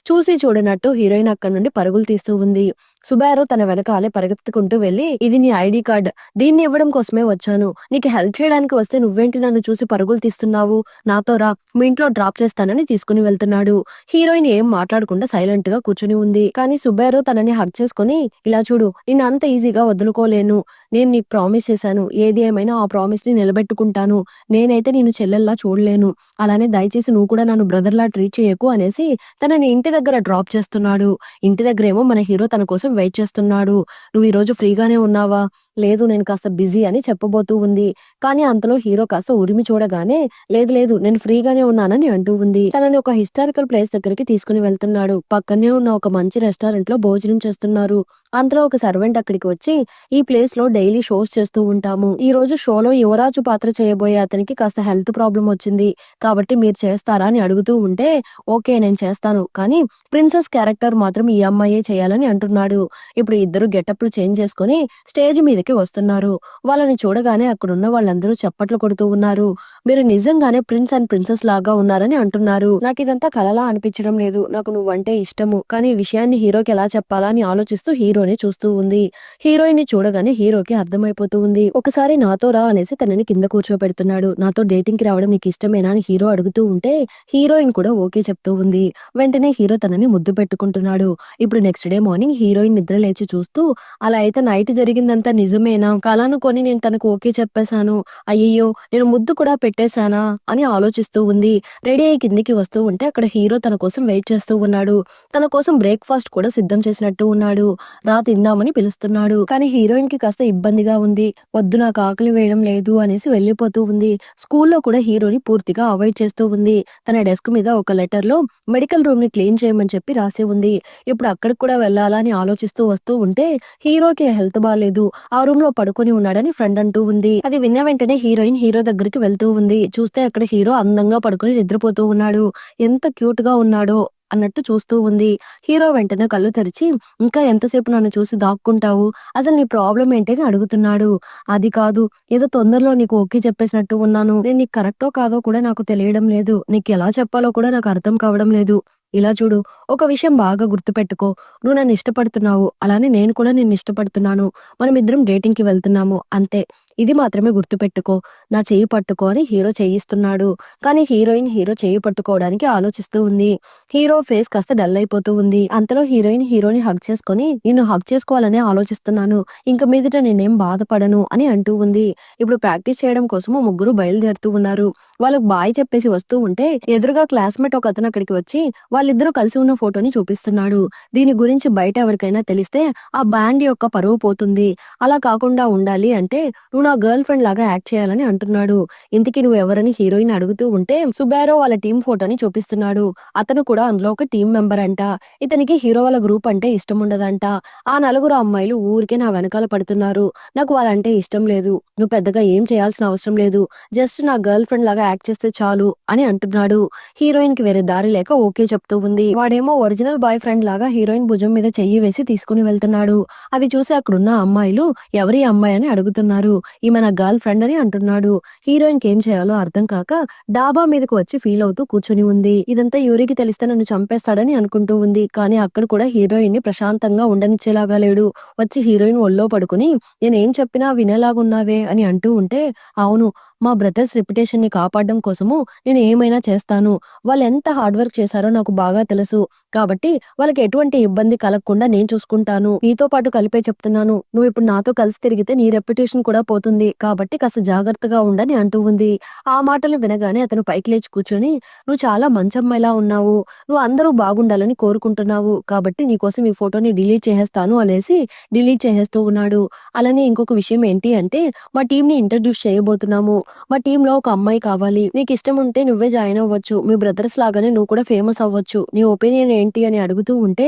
చూసి చూడనట్టు హీరోయిన్ అక్కడ నుండి పరుగులు తీస్తూ ఉంది. సుబారో తన వెనకాలే పరిగెత్తుకుంటూ వెళ్లి, ఇది నీ ఐడి కార్డ్, దీన్ని ఇవ్వడం కోసమే వచ్చాను. నీకు హెల్ప్ చేయడానికి వస్తే నువ్వేంటి నన్ను చూసి పరుగులు తీస్తున్నావు? నాతో రా, మీ ఇంట్లో డ్రాప్ చేస్తానని తీసుకుని వెళ్తున్నాడు. హీరోయిన్ ఏం మాట్లాడకుండా సైలెంట్ గా కూర్చుని ఉంది. కానీ సుబారో తనని హగ్ చేసుకుని, ఇలా చూడు, నిన్ను అంత ఈజీగా వదులుకోలేను. నేను నీకు ప్రామిస్ చేశాను. ఏది ఏమైనా ఆ ప్రామిస్ ని నిలబెట్టుకుంటాను. నేనైతే నిన్ను చెల్లెల్లా చూడలేను. అలానే దయచేసి నువ్వు కూడా నన్ను బ్రదర్ లా ట్రీట్ చేయకు అనేసి తనని ఇంటి దగ్గర డ్రాప్ చేస్తున్నాడు. ఇంటి దగ్గరేమో మన హీరో తన కోసం వెయిట్ చేస్తున్నాడు. నువ్వు ఈ రోజు ఫ్రీగానే ఉన్నావా? లేదు, నేను కాస్త బిజీ అని చెప్పబోతూ ఉంది. కానీ అంతలో హీరో కాస్త ఉరిమి చూడగానే, లేదు లేదు, నేను ఫ్రీగానే ఉన్నానని అంటూ ఉంది. తనని ఒక హిస్టారికల్ ప్లేస్ దగ్గరికి తీసుకుని వెళ్తున్నాడు. పక్కనే ఉన్న ఒక మంచి రెస్టారెంట్ లో భోజనం చేస్తున్నారు. అంతలో ఒక సర్వెంట్ అక్కడికి వచ్చి, ఈ ప్లేస్ లో డైలీ షోస్ చేస్తూ ఉంటాము. ఈ రోజు షోలో యువరాజు పాత్ర చేయబోయే అతనికి కాస్త హెల్త్ ప్రాబ్లం వచ్చింది, కాబట్టి మీరు చేస్తారా అని అడుగుతూ ఉంటే, ఓకే నేను చేస్తాను, కానీ ప్రిన్సెస్ క్యారెక్టర్ మాత్రం ఈ అమ్మాయే చేయాలని అంటున్నాడు. ఇప్పుడు ఇద్దరు గెటప్లు చేంజ్ చేసుకుని స్టేజ్ మీదకి వస్తున్నారు. వాళ్ళని చూడగానే అక్కడున్న వాళ్ళందరూ చప్పట్లు కొడుతూ ఉన్నారు. మీరు నిజంగానే ప్రిన్స్ అండ్ ప్రిన్సెస్ లాగా ఉన్నారని అంటున్నారు. నాకు ఇదంతా కలలా అనిపించడం లేదు. నాకు నువ్వంటే ఇష్టము, కానీ ఈ విషయాన్ని హీరోకి ఎలా చెప్పాలా అని ఆలోచిస్తూ హీరోని చూస్తూ ఉంది. హీరోయిన్ ని చూడగానే హీరోకి అర్థమైపోతూ ఉంది. ఒకసారి నాతో రా అనేసి తనని కింద కూర్చోబెడుతున్నాడు. నాతో డేటింగ్ కి రావడం నీకు ఇష్టమేనా అని హీరో అడుగుతూ ఉంటే హీరోయిన్ కూడా ఓకే చెప్తూ ఉంది. వెంటనే హీరో తనని ముద్దు పెట్టుకుంటున్నాడు. ఇప్పుడు నెక్స్ట్ డే మార్నింగ్ హీరోయిన్ నిద్ర లేచి చూస్తూ, అలా అయితే నైట్ జరిగిందంతా నిజమేనా? కలనుకొని నేను తనకు ఓకే చెప్పేశాను. అయ్యయ్యో, నేను ముద్దు కూడా పెట్టేశానా అని ఆలోచిస్తూ ఉంది. రెడీ అయ్యి కిందికి వస్తూ ఉంటే అక్కడ హీరో తన కోసం వెయిట్ చేస్తూ ఉన్నాడు. తన కోసం బ్రేక్ఫాస్ట్ కూడా సిద్ధం చేసినట్టు ఉన్నాడు. రా తిందామని పిలుస్తున్నాడు. కానీ హీరోయిన్ కి కాస్త ఇబ్బందిగా ఉంది. వద్దు, నాకు ఆకలి వేయడం లేదు అనేసి వెళ్లిపోతూ ఉంది. స్కూల్లో కూడా హీరోని పూర్తిగా అవాయిడ్ చేస్తూ ఉంది. తన డెస్క్ మీద ఒక లెటర్ లో మెడికల్ రూమ్ ని క్లీన్ చేయమని చెప్పి రాసి ఉంది. ఇప్పుడు అక్కడికి కూడా వెళ్ళాలా అని ఆలోచిస్తూ వస్తూ ఉంటే హీరోకి హెల్త్ బాగాలేదు, ఆ రూమ్ లో పడుకొని ఉన్నాడని ఫ్రెండ్ అంటూ ఉంది. అది విన్న వెంటనే హీరోయిన్ హీరో దగ్గరికి వెళ్తూ ఉంది. చూస్తే అక్కడ హీరో అందంగా పడుకొని నిద్రపోతూ ఉన్నాడు. ఎంత క్యూట్ గా ఉన్నాడో అన్నట్టు చూస్తూ ఉంది. హీరో వెంటనే కళ్ళు తెరిచి, ఇంకా ఎంతసేపు నన్ను చూసి దాక్కుంటావు, అసలు నీ ప్రాబ్లం ఏంటి అని అడుగుతున్నాడు. అది కాదు, ఏదో తొందరలో నీకు ఓకే చెప్పేసినట్టు ఉన్నాను. నేను నీకు కరెక్టో కాదో కూడా నాకు తెలియడం లేదు. నీకు ఎలా చెప్పాలో కూడా నాకు అర్థం కావడం లేదు. ఇలా చూడు, ఒక విషయం బాగా గుర్తుపెట్టుకో, నువ్వు నన్ను ఇష్టపడుతున్నావు, అలానే నేను కూడా నిన్ను ఇష్టపడుతున్నాను. మనం ఇద్దరం డేటింగ్ కి వెళ్తున్నాము, అంతే. ఇది మాత్రమే గుర్తుపెట్టుకో. నా చెయ్యి పట్టుకో అని హీరో చేయిస్తున్నాడు. కానీ హీరోయిన్ హీరో చెయ్యి పట్టుకోవడానికి ఆలోచిస్తూ ఉంది. హీరో ఫేస్ కాస్త డల్ అయిపోతూ ఉంది. అంతలో హీరోయిన్ హీరోని హగ్ చేసుకుని, నిన్ను హగ్ చేసుకోవాలనే ఆలోచిస్తున్నాను, ఇంక మీదట నేనేం బాధపడను అని అంటూ ఉంది. ఇప్పుడు ప్రాక్టీస్ చేయడం కోసము ముగ్గురు బయలుదేరుతూ ఉన్నారు. వాళ్ళకు బాయ్ చెప్పేసి వస్తూ ఉంటే ఎదురుగా క్లాస్మేట్ ఒక అతను అక్కడికి వచ్చి వాళ్ళిద్దరూ కలిసి ఉన్న ఫోటోని చూపిస్తున్నాడు. దీని గురించి బయట ఎవరికైనా తెలిస్తే ఆ బ్యాండ్ యొక్క పరువు పోతుంది. అలా కాకుండా ఉండాలి అంటే నువ్వు నా గర్ల్ ఫ్రెండ్ లాగా యాక్ట్ చేయాలని అంటున్నాడు. ఇంతకీ నువ్వు ఎవరని హీరోయిన్ అడుగుతూ ఉంటే సుబారో వాళ్ళ టీం ఫోటోని చూపిస్తున్నాడు. అతను కూడా అందులో ఒక టీం మెంబర్ అంట. ఇతనికి హీరో వాళ్ళ గ్రూప్ అంటే ఇష్టం ఉండదంట. ఆ నలుగురు అమ్మాయిలు ఊరికే నా వెనకాల పడుతున్నారు. నాకు వాళ్ళంటే ఇష్టం లేదు. నువ్వు పెద్దగా ఏం చేయాల్సిన అవసరం లేదు. జస్ట్ నా గర్ల్ ఫ్రెండ్ లాగా యాక్ట్ చేస్తే చాలు అని అంటున్నాడు. హీరోయిన్ కి వేరే దారి లేక ఓకే చెప్తూ ఉంది. వాడేమో ఒరిజినల్ బాయ్ ఫ్రెండ్ లాగా హీరోయిన్ భుజం మీద చెయ్యి వేసి తీసుకుని వెళ్తున్నాడు. అది చూసి అక్కడున్న అమ్మాయిలు ఎవరి అమ్మాయి అని అడుగుతున్నారు. ఈమె నా గర్ల్ ఫ్రెండ్ అని అంటున్నాడు. హీరోయిన్ కి ఏం చేయాలో అర్థం కాక డాబా మీదకు వచ్చి ఫీల్ అవుతూ కూర్చుని ఉంది. ఇదంతా యూరికి తెలిస్తే నన్ను చంపేస్తాడని అనుకుంటూ ఉంది. కానీ అక్కడ కూడా హీరోయిన్ ని ప్రశాంతంగా ఉండనిచ్చేలాగా లేడు. వచ్చి హీరోయిన్ ఒళ్ళో పడుకుని నేనేం చెప్పినా వినేలాగున్నావే అని అంటూ ఉంటే, అవును, మా బ్రదర్స్ రెప్యుటేషన్ ని కాపాడడం కోసము నేను ఏమైనా చేస్తాను. వాళ్ళు ఎంత హార్డ్ వర్క్ చేశారో నాకు బాగా తెలుసు. కాబట్టి వాళ్ళకి ఎటువంటి ఇబ్బంది కలగకుండా నేను చూసుకుంటాను. నీతో పాటు కలిపే చెప్తున్నాను. నువ్వు ఇప్పుడు నాతో కలిసి తిరిగితే నీ రెప్యుటేషన్ కూడా పోతుంది. కాబట్టి కాస్త జాగ్రత్తగా ఉండని అంటూ ఉంది. ఆ మాటలు వినగానే అతను పైకి లేచి కూర్చొని, నువ్వు చాలా మంచమ్మాయిలా ఉన్నావు. నువ్వు అందరూ బాగుండాలని కోరుకుంటున్నావు. కాబట్టి నీకోసం ఈ ఫోటోని డిలీట్ చేసేస్తాను అనేసి డిలీట్ చేసేస్తూ ఉన్నాడు. అలానే ఇంకొక విషయం ఏంటి అంటే, మా టీం ని ఇంట్రడ్యూస్ చేయబోతున్నాము. మా టీమ్ లో ఒక అమ్మాయి కావాలి. నీకు ఇష్టం ఉంటే నువ్వే జాయిన్ అవ్వచ్చు. మీ బ్రదర్స్ లాగానే నువ్వు కూడా ఫేమస్ అవ్వచ్చు. నీ ఒపీనియన్ ఏంటి అని అడుగుతూ ఉంటే,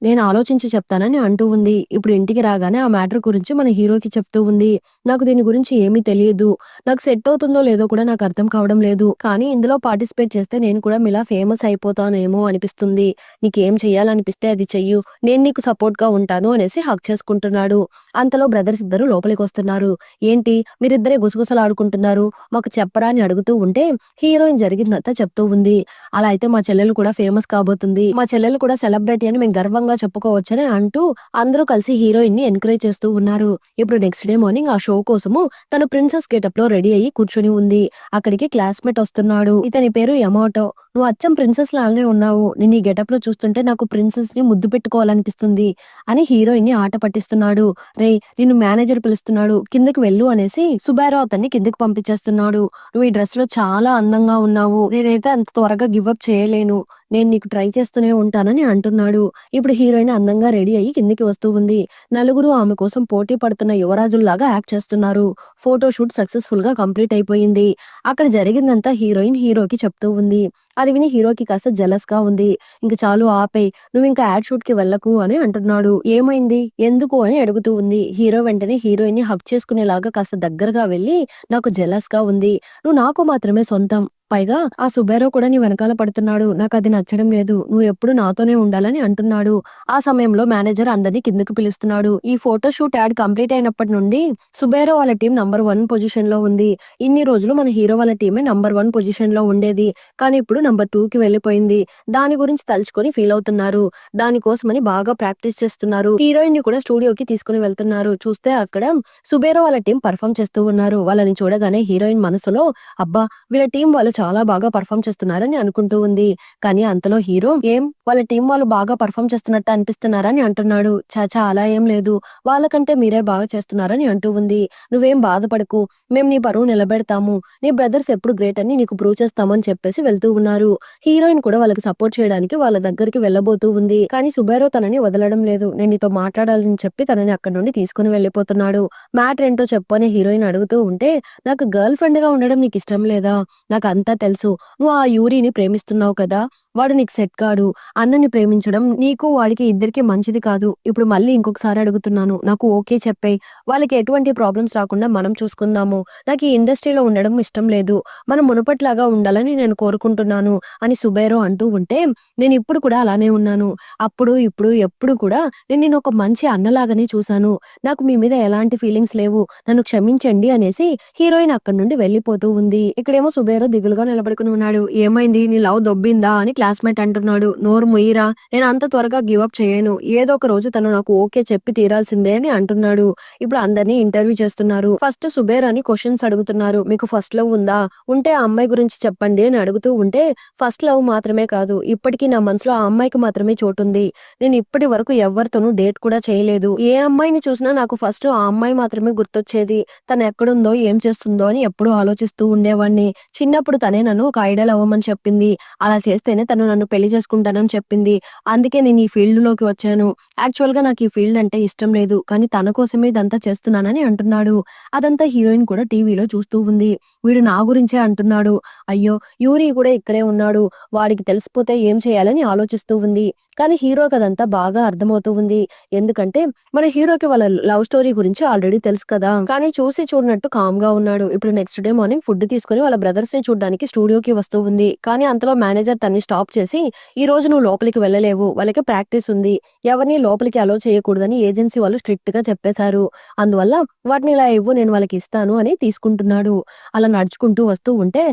నేను ఆలోచించి చెప్తానని అంటూ ఉంది. ఇప్పుడు ఇంటికి రాగానే ఆ మ్యాటర్ గురించి మన హీరోకి చెప్తూ ఉంది. నాకు దీని గురించి ఏమీ తెలియదు. నాకు సెట్ అవుతుందో లేదో కూడా నాకు అర్థం కావడం లేదు. కానీ ఇందులో పార్టిసిపేట్ చేస్తే నేను కూడా మీలా ఫేమస్ అయిపోతానేమో అనిపిస్తుంది. నీకేం చెయ్యాలనిపిస్తే అది చెయ్యు. నేను నీకు సపోర్ట్ గా ఉంటాను అనేసి హక్ చేసుకుంటున్నాడు. అంతలో బ్రదర్స్ ఇద్దరు లోపలికి వస్తున్నారు. ఏంటి మీరిద్దరే గుసగుసలాడుకుంటున్నారు, మాకు చెప్పరా అని అడుగుతూ ఉంటే, హీరోయిన్ జరిగిందంతా చెప్తూ ఉంది. అలా అయితే మా చెల్లెలు కూడా ఫేమస్ కాబోతుంది. మా చెల్లెలు కూడా సెలబ్రిటీ అని మేము గర్వంగా చెప్పుకోవచ్చని అంటూ అందరూ కలిసి హీరోయిన్ ని ఎంకరేజ్ చేస్తూ ఉన్నారు. ఇప్పుడు నెక్స్ట్ డే మార్నింగ్ ఆ షో కోసము తను ప్రిన్సెస్ గెటప్ లో రెడీ అయ్యి కూర్చుని ఉంది. అక్కడికి క్లాస్మేట్ వస్తున్నాడు. ఇతని పేరు యమాటో. నువ్వు అచ్చం ప్రిన్సెస్ లానే ఉన్నావు. నేను ఈ గెటప్ లో చూస్తుంటే నాకు ప్రిన్సెస్ ని ముద్దు పెట్టుకోవాలనిపిస్తుంది అని హీరోయిన్ ని ఆట పట్టిస్తున్నాడు. రే, నిన్ను మేనేజర్ పిలుస్తున్నాడు, కిందకి వెళ్ళు అనేసి సుబ్బారావు అతన్ని కిందకి పంపించేస్తున్నాడు. నువ్వు ఈ డ్రెస్ లో చాలా అందంగా ఉన్నావు. నేనైతే అంత త్వరగా గివ్అప్ చేయలేను. నేను నీకు ట్రై చేస్తూనే ఉంటానని అంటున్నాడు. ఇప్పుడు హీరోయిన్ అందంగా రెడీ అయ్యి కిందికి వస్తూ ఉంది. నలుగురు ఆమె కోసం పోటీ పడుతున్న యువరాజుల్లాగా యాక్ట్ చేస్తున్నారు. ఫోటోషూట్ సక్సెస్ఫుల్ గా కంప్లీట్ అయిపోయింది. అక్కడ జరిగిందంతా హీరోయిన్ హీరోకి చెప్తూ ఉంది. అది విని హీరోకి కాస్త జెలస్ గా ఉంది. ఇంక చాలు ఆపేయ్, నువ్వు ఇంకా యాడ్ షూట్ కి వెళ్ళకు అని అంటున్నాడు. ఏమైంది, ఎందుకు అని అడుగుతూ ఉంది. హీరో వెంటనే హీరోయిన్ ని హక్ చేసుకునేలాగా కాస్త దగ్గరగా వెళ్లి, నాకు జెలస్ గా ఉంది. నువ్వు నాకు మాత్రమే సొంతం. పైగా ఆ సుబ్బారావు కూడా నీ వెనకాల పడుతున్నాడు. నాకు అది నచ్చడం లేదు. నువ్వు ఎప్పుడు నాతోనే ఉండాలని అంటున్నాడు. ఆ సమయంలో మేనేజర్ అందరినీ కిందకు పిలుస్తున్నాడు. ఈ ఫోటోషూట్ యాడ్ కంప్లీట్ అయినప్పటి నుండి సుబ్బారావు వాళ్ళ టీం నంబర్ 1 పొజిషన్ లో ఉంది. ఇన్ని రోజులు మన హీరో వాళ్ళ టీమే నంబర్ 1 పొజిషన్ లో ఉండేది. కానీ ఇప్పుడు నంబర్ 2 కి వెళ్లిపోయింది. దాని గురించి తలుచుకొని ఫీల్ అవుతున్నారు. దానికోసమని బాగా ప్రాక్టీస్ చేస్తున్నారు. హీరోయిన్ ని కూడా స్టూడియోకి తీసుకుని వెళ్తున్నారు. చూస్తే అక్కడ సుబ్బారావు వాళ్ళ టీం పర్ఫామ్ చేస్తూ ఉన్నారు. వాళ్ళని చూడగానే హీరోయిన్ మనసులో, అబ్బా, వీళ్ళ టీం వాళ్ళు చాలా బాగా పర్ఫామ్ చేస్తున్నారని అనుకుంటూ ఉంది. కానీ అంతలో హీరో, ఏం వాళ్ళ టీం వాళ్ళు బాగా పర్ఫామ్ చేస్తున్నట్టు అనిపిస్తున్నారని అంటున్నాడు. చాచా, అలా ఏం లేదు, వాళ్ళకంటే మీరే బాగా చేస్తున్నారని అంటూ ఉంది. నువ్వేం బాధపడకు, మేము నీ పరువు నిలబెడతాము. నీ బ్రదర్స్ ఎప్పుడు గ్రేట్ అని నీకు ప్రూవ్ చేస్తామని చెప్పేసి వెళ్తూ ఉన్నారు. హీరోయిన్ కూడా వాళ్ళకి సపోర్ట్ చేయడానికి వాళ్ళ దగ్గరికి వెళ్ళబోతూ ఉంది. కానీ సుబ్బారావు తనని వదలడం లేదు. నేను నీతో మాట్లాడాలని చెప్పి తనని అక్కడి నుండి తీసుకుని వెళ్ళిపోతున్నాడు. మ్యాటర్ ఏంటో చెప్పు అని హీరోయిన్ అడుగుతూ ఉంటే, నాకు గర్ల్ ఫ్రెండ్ గా ఉండడం నీకు ఇష్టం లేదా? నాకు అంతా తెలుసు. నువ్వు ఆ యూరిని ప్రేమిస్తున్నావు కదా, వాడు నీకు సెట్ కాడు. అన్నని ప్రేమించడం నీకు వాడికి ఇద్దరికి మంచిది కాదు. ఇప్పుడు మళ్ళీ ఇంకొకసారి అడుగుతున్నాను, నాకు ఓకే చెప్పేయ్. వాళ్ళకి ఎటువంటి ప్రాబ్లమ్స్ రాకుండా మనం చూసుకుందాము. నాకు ఈ ఇండస్ట్రీలో ఉండడం ఇష్టం లేదు. మనం మునుపట్లాగా ఉండాలని నేను కోరుకుంటున్నాను అని సుబ్బారావు అంటూ ఉంటే, నేను ఇప్పుడు కూడా అలానే ఉన్నాను. అప్పుడు ఇప్పుడు ఎప్పుడు కూడా నేను నిన్ను ఒక మంచి అన్నలాగానే చూశాను. నాకు మీ మీద ఎలాంటి ఫీలింగ్స్ లేవు. నన్ను క్షమించండి అనేసి హీరోయిన్ అక్కడి నుండి వెళ్లిపోతూ ఉంది. ఇక్కడేమో సుబ్బారావు దిగులుగా నిలబడుకుని ఉన్నాడు. ఏమైంది, నీ లవ్ దొబ్బిందా అని క్లాస్మేట్ అంటున్నాడు. నోరు ముయ్యిరా, నేను అంత త్వరగా గివప్ చేయను. ఏదో ఒక రోజు తను నాకు ఓకే చెప్పి తీరాల్సిందే అని అంటున్నాడు. ఇప్పుడు అందరినీ ఇంటర్వ్యూ చేస్తున్నారు. ఫస్ట్ సుబేరాని క్వశ్చన్స్ అడుగుతున్నారు. మీకు ఫస్ట్ లవ్ ఉందా, ఉంటే ఆ అమ్మాయి గురించి చెప్పండి అని అడుగుతూ ఉంటే, ఫస్ట్ లవ్ మాత్రమే కాదు, ఇప్పటికీ నా మనసులో ఆ అమ్మాయికి మాత్రమే చోటుంది. నేను ఇప్పటి వరకు ఎవరితోనూ డేట్ కూడా చేయలేదు. ఏ అమ్మాయిని చూసినా నాకు ఫస్ట్ ఆ అమ్మాయి మాత్రమే గుర్తొచ్చేది. తను ఎక్కడుందో ఏం చేస్తుందో అని ఎప్పుడూ ఆలోచిస్తూ ఉండేవాడిని. చిన్నప్పుడు తనే నన్ను ఒక ఐడల్ అవ్వమని చెప్పింది. అలా చేస్తేనే తను నన్ను పెళ్లి చేసుకుంటానని చెప్పింది. అందుకే నేను ఈ ఫీల్డ్ లోకి వచ్చాను. యాక్చువల్ గా నాకు ఈ ఫీల్డ్ అంటే ఇష్టం లేదు, కానీ తన కోసమే ఇదంతా చేస్తున్నానని అంటున్నాడు. అదంతా హీరోయిన్ కూడా టీవీలో చూస్తూ ఉంది. వీడు నా గురించే అంటున్నాడు. అయ్యో, యూరి కూడా ఇక్కడే ఉన్నాడు, వాడికి తెలిసిపోతే ఏం చేయాలని ఆలోచిస్తూ ఉంది. కానీ హీరోకి అదంతా బాగా అర్థమవుతూ ఉంది. ఎందుకంటే మన హీరోకి వాళ్ళ లవ్ స్టోరీ గురించి ఆల్రెడీ తెలుసు కదా. కానీ చూసి చూడనట్టు కామ్ గా ఉన్నాడు. ఇప్పుడు నెక్స్ట్ డే మార్నింగ్ ఫుడ్ తీసుకుని వాళ్ళ బ్రదర్స్ ని చూడడానికి స్టూడియోకి వస్తూ ఉంది. కానీ అంతలో మేనేజర్ తన్ని స్టాప్ స్టాప్ చేసి, ఈ రోజు నువ్వు లోపలికి వెళ్ళలేవు, వాళ్ళకి ప్రాక్టీస్ ఉంది, ఎవరిని లోపలికి అలో చేయకూడదని ఏజెన్సీ వాళ్ళు స్ట్రిక్ట్ గా చెప్పేశారు, అందువల్ల వాటిని ఇలా ఇవ్వు, నేను వాళ్ళకి ఇస్తాను అని తీసుకుంటున్నాడు. అలా నడుచుకుంటూ వస్తూ ఉంటే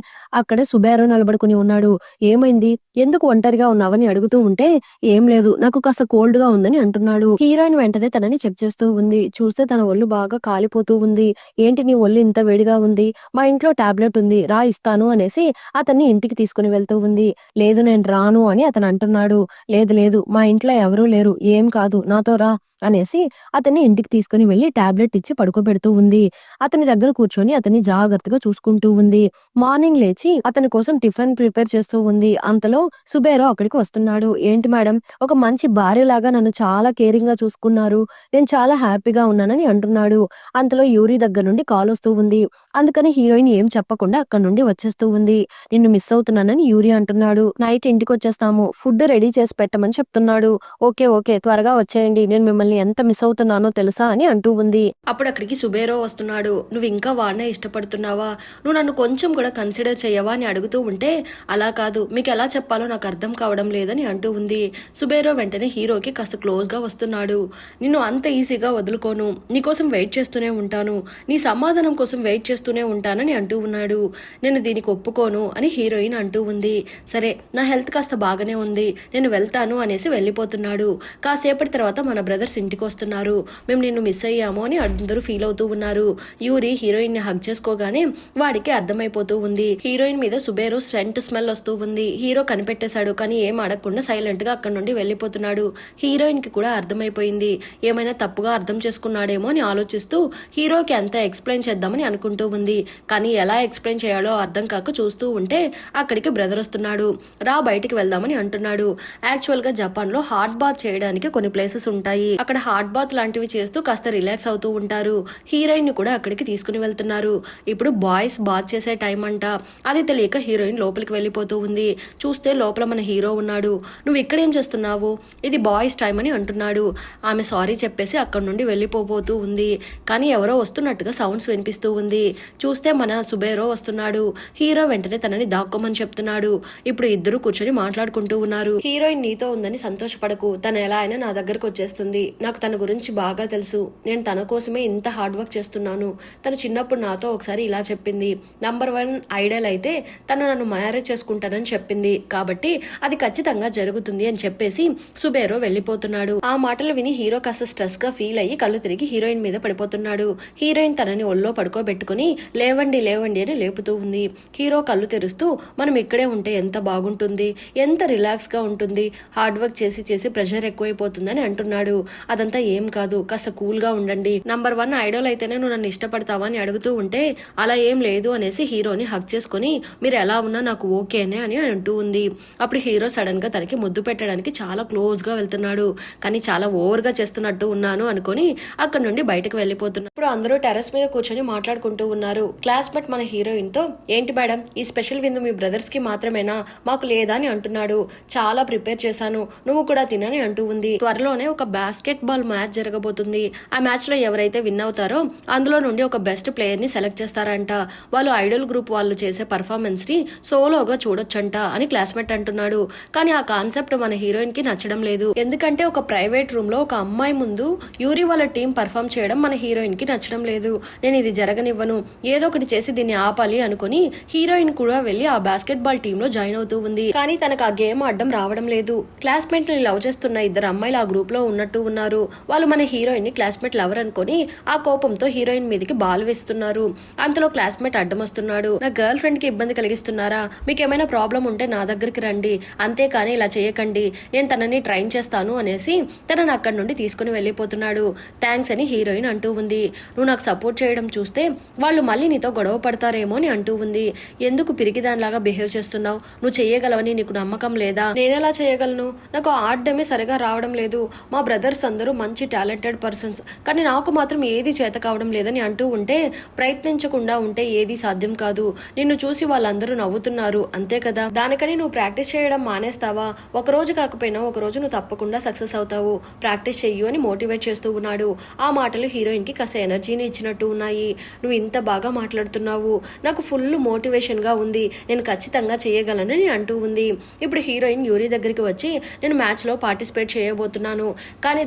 అక్కడే సుబేరో నిలబడుకుని ఉన్నాడు. ఏమైంది, ఎందుకు ఒంటరిగా ఉన్నావని అడుగుతూ ఉంటే, ఏం లేదు, నాకు కాస్త కోల్డ్ గా ఉందని అంటున్నాడు. హీరోయిన్ వెంటనే తనని చెక్ చేస్తూ ఉంది. చూస్తే తన ఒళ్ళు బాగా కాలిపోతూ ఉంది. ఏంటి నీ ఒళ్ళు ఇంత వేడిగా ఉంది, మా ఇంట్లో టాబ్లెట్ ఉంది, రా ఇస్తాను అనేసి అతన్ని ఇంటికి తీసుకుని వెళ్తూ ఉంది. లేదు నేను రాను అని అతను అంటున్నాడు. లేదు లేదు, మా ఇంట్లో ఎవరూ లేరు, ఏం కాదు, నాతో రా అనేసి అతన్ని ఇంటికి తీసుకుని వెళ్లి టాబ్లెట్ ఇచ్చి పడుకోబెడుతూ ఉంది. అతని దగ్గర కూర్చొని అతన్ని జాగ్రత్తగా చూసుకుంటూ ఉంది. మార్నింగ్ లేచి అతని కోసం టిఫిన్ ప్రిపేర్ చేస్తూ ఉంది. అంతలో సుబేరో అక్కడికి వస్తున్నాడు. ఏంటి మేడం, ఒక మంచి భార్యలాగా నన్ను చాలా కేరింగ్ గా చూసుకున్నారు, నేను చాలా హ్యాపీగా ఉన్నానని అంటున్నాడు. అంతలో యూరి దగ్గర నుండి కాల్ వస్తూ ఉంది. అందుకని హీరోయిన్ ఏం చెప్పకుండా అక్కడ నుండి వచ్చేస్తూ ఉంది. నిన్ను మిస్ అవుతున్నానని యూరి అంటున్నాడు. నైట్ ఇంటికి వచ్చేస్తాము, ఫుడ్ రెడీ చేసి పెట్టమని చెప్తున్నాడు. ఓకే ఓకే, త్వరగా వచ్చేయండి, నేను మిమ్మల్ని ఎంత మిస్ అవుతున్నానో తెలుసా అని అంటూ ఉంది. అప్పుడు అక్కడికి సుబేరో వస్తున్నాడు. నువ్వు ఇంకా వాడినే ఇష్టపడుతున్నావా, నువ్వు నన్ను కొంచెం కూడా కన్సిడర్ చేయవా అని అడుగుతూ ఉంటే, అలా కాదు, మీకు ఎలా చెప్పాలో నాకు అర్థం కావడం లేదని అంటూ ఉంది. సుబేరో వెంటనే హీరోకి కాస్త క్లోజ్ గా వస్తున్నాడు. నిన్ను అంత ఈజీగా వదులుకోను, నీకోసం వెయిట్ చేస్తూనే ఉంటాను, నీ సమాధానం కోసం వెయిట్ చేస్తూనే ఉంటానని అంటూ ఉన్నాడు. నేను దీనికి ఒప్పుకోను అని హీరోయిన్ అంటూ ఉంది. సరే, నా హెల్త్ కాస్త బాగానే ఉంది, నేను వెళ్తాను అనేసి వెళ్ళిపోతున్నాడు. కాసేపటి తర్వాత మన బ్రదర్స్ ఇంటికి వస్తున్నారు. మేము నిన్ను మిస్ అయ్యాము అని అందరూ ఫీల్ అవుతూ ఉన్నారు. యూరి హీరోయిన్ ని హగ్ చేసుకోగానే వాడికి అర్థమైపోతూ ఉంది. హీరోయిన్ మీద సుబేరో సెంట్ స్మెల్ వస్తూ ఉంది. హీరో కనిపెట్టేశాడు, కానీ ఏం అడగకుండా సైలెంట్ గా అక్కడ నుండి వెళ్ళిపోతున్నాడు. హీరోయిన్ కి కూడా అర్థమైపోయింది, ఏమైనా తప్పుగా అర్థం చేసుకున్నాడేమో అని ఆలోచిస్తూ హీరోకి అంతా ఎక్స్ప్లెయిన్ చేద్దామని అనుకుంటూ ఉంది. కానీ ఎలా ఎక్స్ప్లెయిన్ చేయాలో అర్థం కాక చూస్తూ ఉంటే అక్కడికి బ్రదర్ వస్తున్నాడు. రా బయటికి వెళ్దామని అంటున్నాడు. యాక్చువల్ గా జపాన్ లో హాట్ బాత్ చేయడానికి కొన్ని ప్లేసెస్ ఉంటాయి. అక్కడ హాట్ బాత్ లాంటివి చేస్తూ కాస్త రిలాక్స్ అవుతూ ఉంటారు. హీరోయిన్ ని కూడా అక్కడికి తీసుకుని వెళ్తున్నారు. ఇప్పుడు బాయ్స్ బాత్ చేసే టైం అంట. అది తెలియక హీరోయిన్ లోపలికి వెళ్ళిపోతూ ఉంది. చూస్తే లోపల మన హీరో ఉన్నాడు. నువ్వు ఇక్కడేం చేస్తున్నావు, ఇది బాయ్స్ టైం అని అంటున్నాడు. ఆమె సారీ చెప్పేసి అక్కడ నుండి వెళ్ళిపోతూ ఉంది. కానీ ఎవరో వస్తున్నట్టుగా సౌండ్స్ వినిపిస్తూ ఉంది. చూస్తే మన సుబేరో వస్తున్నాడు. హీరో వెంటనే తనని దాక్కోమని చెప్తున్నాడు. ఇప్పుడు ఇద్దరు కూర్చొని మాట్లాడుకుంటూ ఉన్నారు. హీరోయిన్ నీతో ఉందని సంతోషపడకు, తను ఎలా అయినా నా దగ్గరకు వచ్చేస్తుంది, నాకు తన గురించి బాగా తెలుసు, నేను తన కోసమే ఇంత హార్డ్ వర్క్ చేస్తున్నాను, తను చిన్నప్పుడు నాతో ఒకసారి ఇలా చెప్పింది, నంబర్ 1 ఐడల్ అయితే తను నన్ను మ్యారేజ్ చేసుకుంటానని చెప్పింది, కాబట్టి అది ఖచ్చితంగా జరుగుతుంది అని చెప్పేసి సుబేరో వెళ్ళిపోతున్నాడు. ఆ మాటలు విని హీరో కాస్త స్ట్రెస్ గా ఫీల్ అయ్యి కళ్ళు తిరిగి హీరోయిన్ మీద పడిపోతున్నాడు. హీరోయిన్ తనని ఒళ్ళో పడుకోబెట్టుకుని లేవండి లేవండి అని లేపుతూ ఉంది. హీరో కళ్ళు తెరుస్తూ మనం ఇక్కడే ఉంటే ఎంత బాగుంటుంది, ఎంత రిలాక్స్ గా ఉంటుంది, హార్డ్ వర్క్ చేసి చేసి ప్రెషర్ ఎక్కువైపోతుందని అంటున్నాడు. అదంతా ఏం కాదు, కాస్త కూల్ గా ఉండండి, నంబర్ 1 ఐడల్ అయితేనే నువ్వు నన్ను ఇష్టపడతావా అని అడుగుతూ ఉంటే, అలా ఏం లేదు అనేసి హీరోని హక్ చేసుకుని మీరు ఎలా ఉన్నా నాకు ఓకేనే అని అంటూ ఉంది. అప్పుడు హీరో సడన్ గా తనకి ముద్దు పెట్టడానికి చాలా క్లోజ్ గా వెళ్తున్నాడు. కానీ చాలా ఓవర్ గా చేస్తున్నట్టు ఉన్నాను అనుకుని అక్కడ నుండి బయటకు వెళ్ళిపోతున్నాడు. ఇప్పుడు అందరూ టెర్రస్ మీద కూర్చొని మాట్లాడుకుంటూ ఉన్నారు. క్లాస్మేట్ మన హీరోయిన్ తో, ఏంటి మేడం ఈ స్పెషల్ విందు మీ బ్రదర్స్ కి మాత్రమేనా, మాకు లేదా అని అంటున్నాడు. చాలా ప్రిపేర్ చేశాను, నువ్వు కూడా తినని అంటూ ఉంది. త్వరలోనే ఒక బాస్కెట్ బాల్ మ్యాచ్ జరగబోతుంది. ఆ మ్యాచ్ లో ఎవరైతే విన్ అవుతారో అందులో నుండి ఒక బెస్ట్ ప్లేయర్ ని సెలెక్ట్ చేస్తారంట. వాళ్ళు ఐడల్ గ్రూప్ వాళ్ళు చేసే పర్ఫార్మెన్స్ ని సోలోగా చూడొచ్చంట అని క్లాస్మేట్ అంటున్నాడు. కానీ ఆ కాన్సెప్ట్ మన హీరోయిన్ కి నచ్చడం లేదు. ఎందుకంటే ఒక ప్రైవేట్ రూమ్ లో ఒక అమ్మాయి ముందు యూరి వాళ్ళ టీం పర్ఫార్మ్ చేయడం మన హీరోయిన్ కి నచ్చడం లేదు. నేను ఇది జరగనివ్వను, ఏదో ఒకటి చేసి దీన్ని ఆపాలి అనుకుని హీరోయిన్ కూడా వెళ్లి ఆ బాస్కెట్ బాల్ టీమ్ లో జాయిన్ అవుతూ ఉంది. కానీ తనకు ఆ గేమ్ ఆడడం రావడం లేదు. క్లాస్మేట్ ని లవ్ చేస్తున్న ఇద్దరు అమ్మాయిలు ఆ గ్రూప్ లో ఉన్నట్టు ఉన్నారు. వాళ్ళు మన హీరోయిన్ ని క్లాస్మేట్ లవర్ అనుకుని ఆ కోపంతో హీరోయిన్ మీదకి బాల్ వేస్తున్నారు. అంతలో క్లాస్మేట్ అడ్డం వస్తున్నాడు. నా గర్ల్ ఫ్రెండ్ కి ఇబ్బంది కలిగిస్తున్నారా, మీకు ఏమైనా ప్రాబ్లం ఉంటే నా దగ్గరికి రండి, అంతేకాని ఇలా చేయకండి, నేను తనని ట్రైన్ చేస్తాను అనేసి తనని అక్కడి నుండి తీసుకుని వెళ్ళిపోతున్నాడు. థ్యాంక్స్ అని హీరోయిన్ అంటూ ఉంది. నువ్వు నాకు సపోర్ట్ చేయడం చూస్తే వాళ్ళు మళ్ళీ నీతో గొడవ పడతారేమో అని అంటూ ఉంది. ఎందుకు పిరికిదానిలాగా బిహేవ్ చేస్తున్నావు, నువ్వు చేయగలవని నీకు నమ్మకం లేదా, నేనెలా చేయగలను, నాకు ఆడడమే సరిగా రావడం లేదు, మా బ్రదర్స్ అందరూ మంచి టాలెంటెడ్ పర్సన్స్, కానీ నాకు మాత్రం ఏది చేత కావడం లేదని అంటూ ఉంటే, ప్రయత్నించకుండా ఉంటే ఏది సాధ్యం కాదు, నిన్ను చూసి వాళ్ళందరూ నవ్వుతున్నారు అంతే కదా, దానికని నువ్వు ప్రాక్టీస్ చేయడం మానేస్తావా, ఒక రోజు కాకపోయినా ఒక రోజు నువ్వు తప్పకుండా సక్సెస్ అవుతావు, ప్రాక్టీస్ చెయ్యు అని మోటివేట్ చేస్తూ ఉన్నాడు. ఆ మాటలు హీరోయిన్ కి కాస్త ఎనర్జీని ఇచ్చినట్టు ఉన్నాయి. నువ్వు ఇంత బాగా మాట్లాడుతున్నావు, నాకు ఫుల్ మోటివేషన్ గా ఉంది, నేను ఖచ్చితంగా చేయగలనని అంటూ ఉంది. ఉంది. ఇప్పుడు హీరోయిన్ యూరి దగ్గరికి వచ్చి నేను మ్యాచ్లో పార్టిసిపేట్ చేయబోతున్నాను, కానీ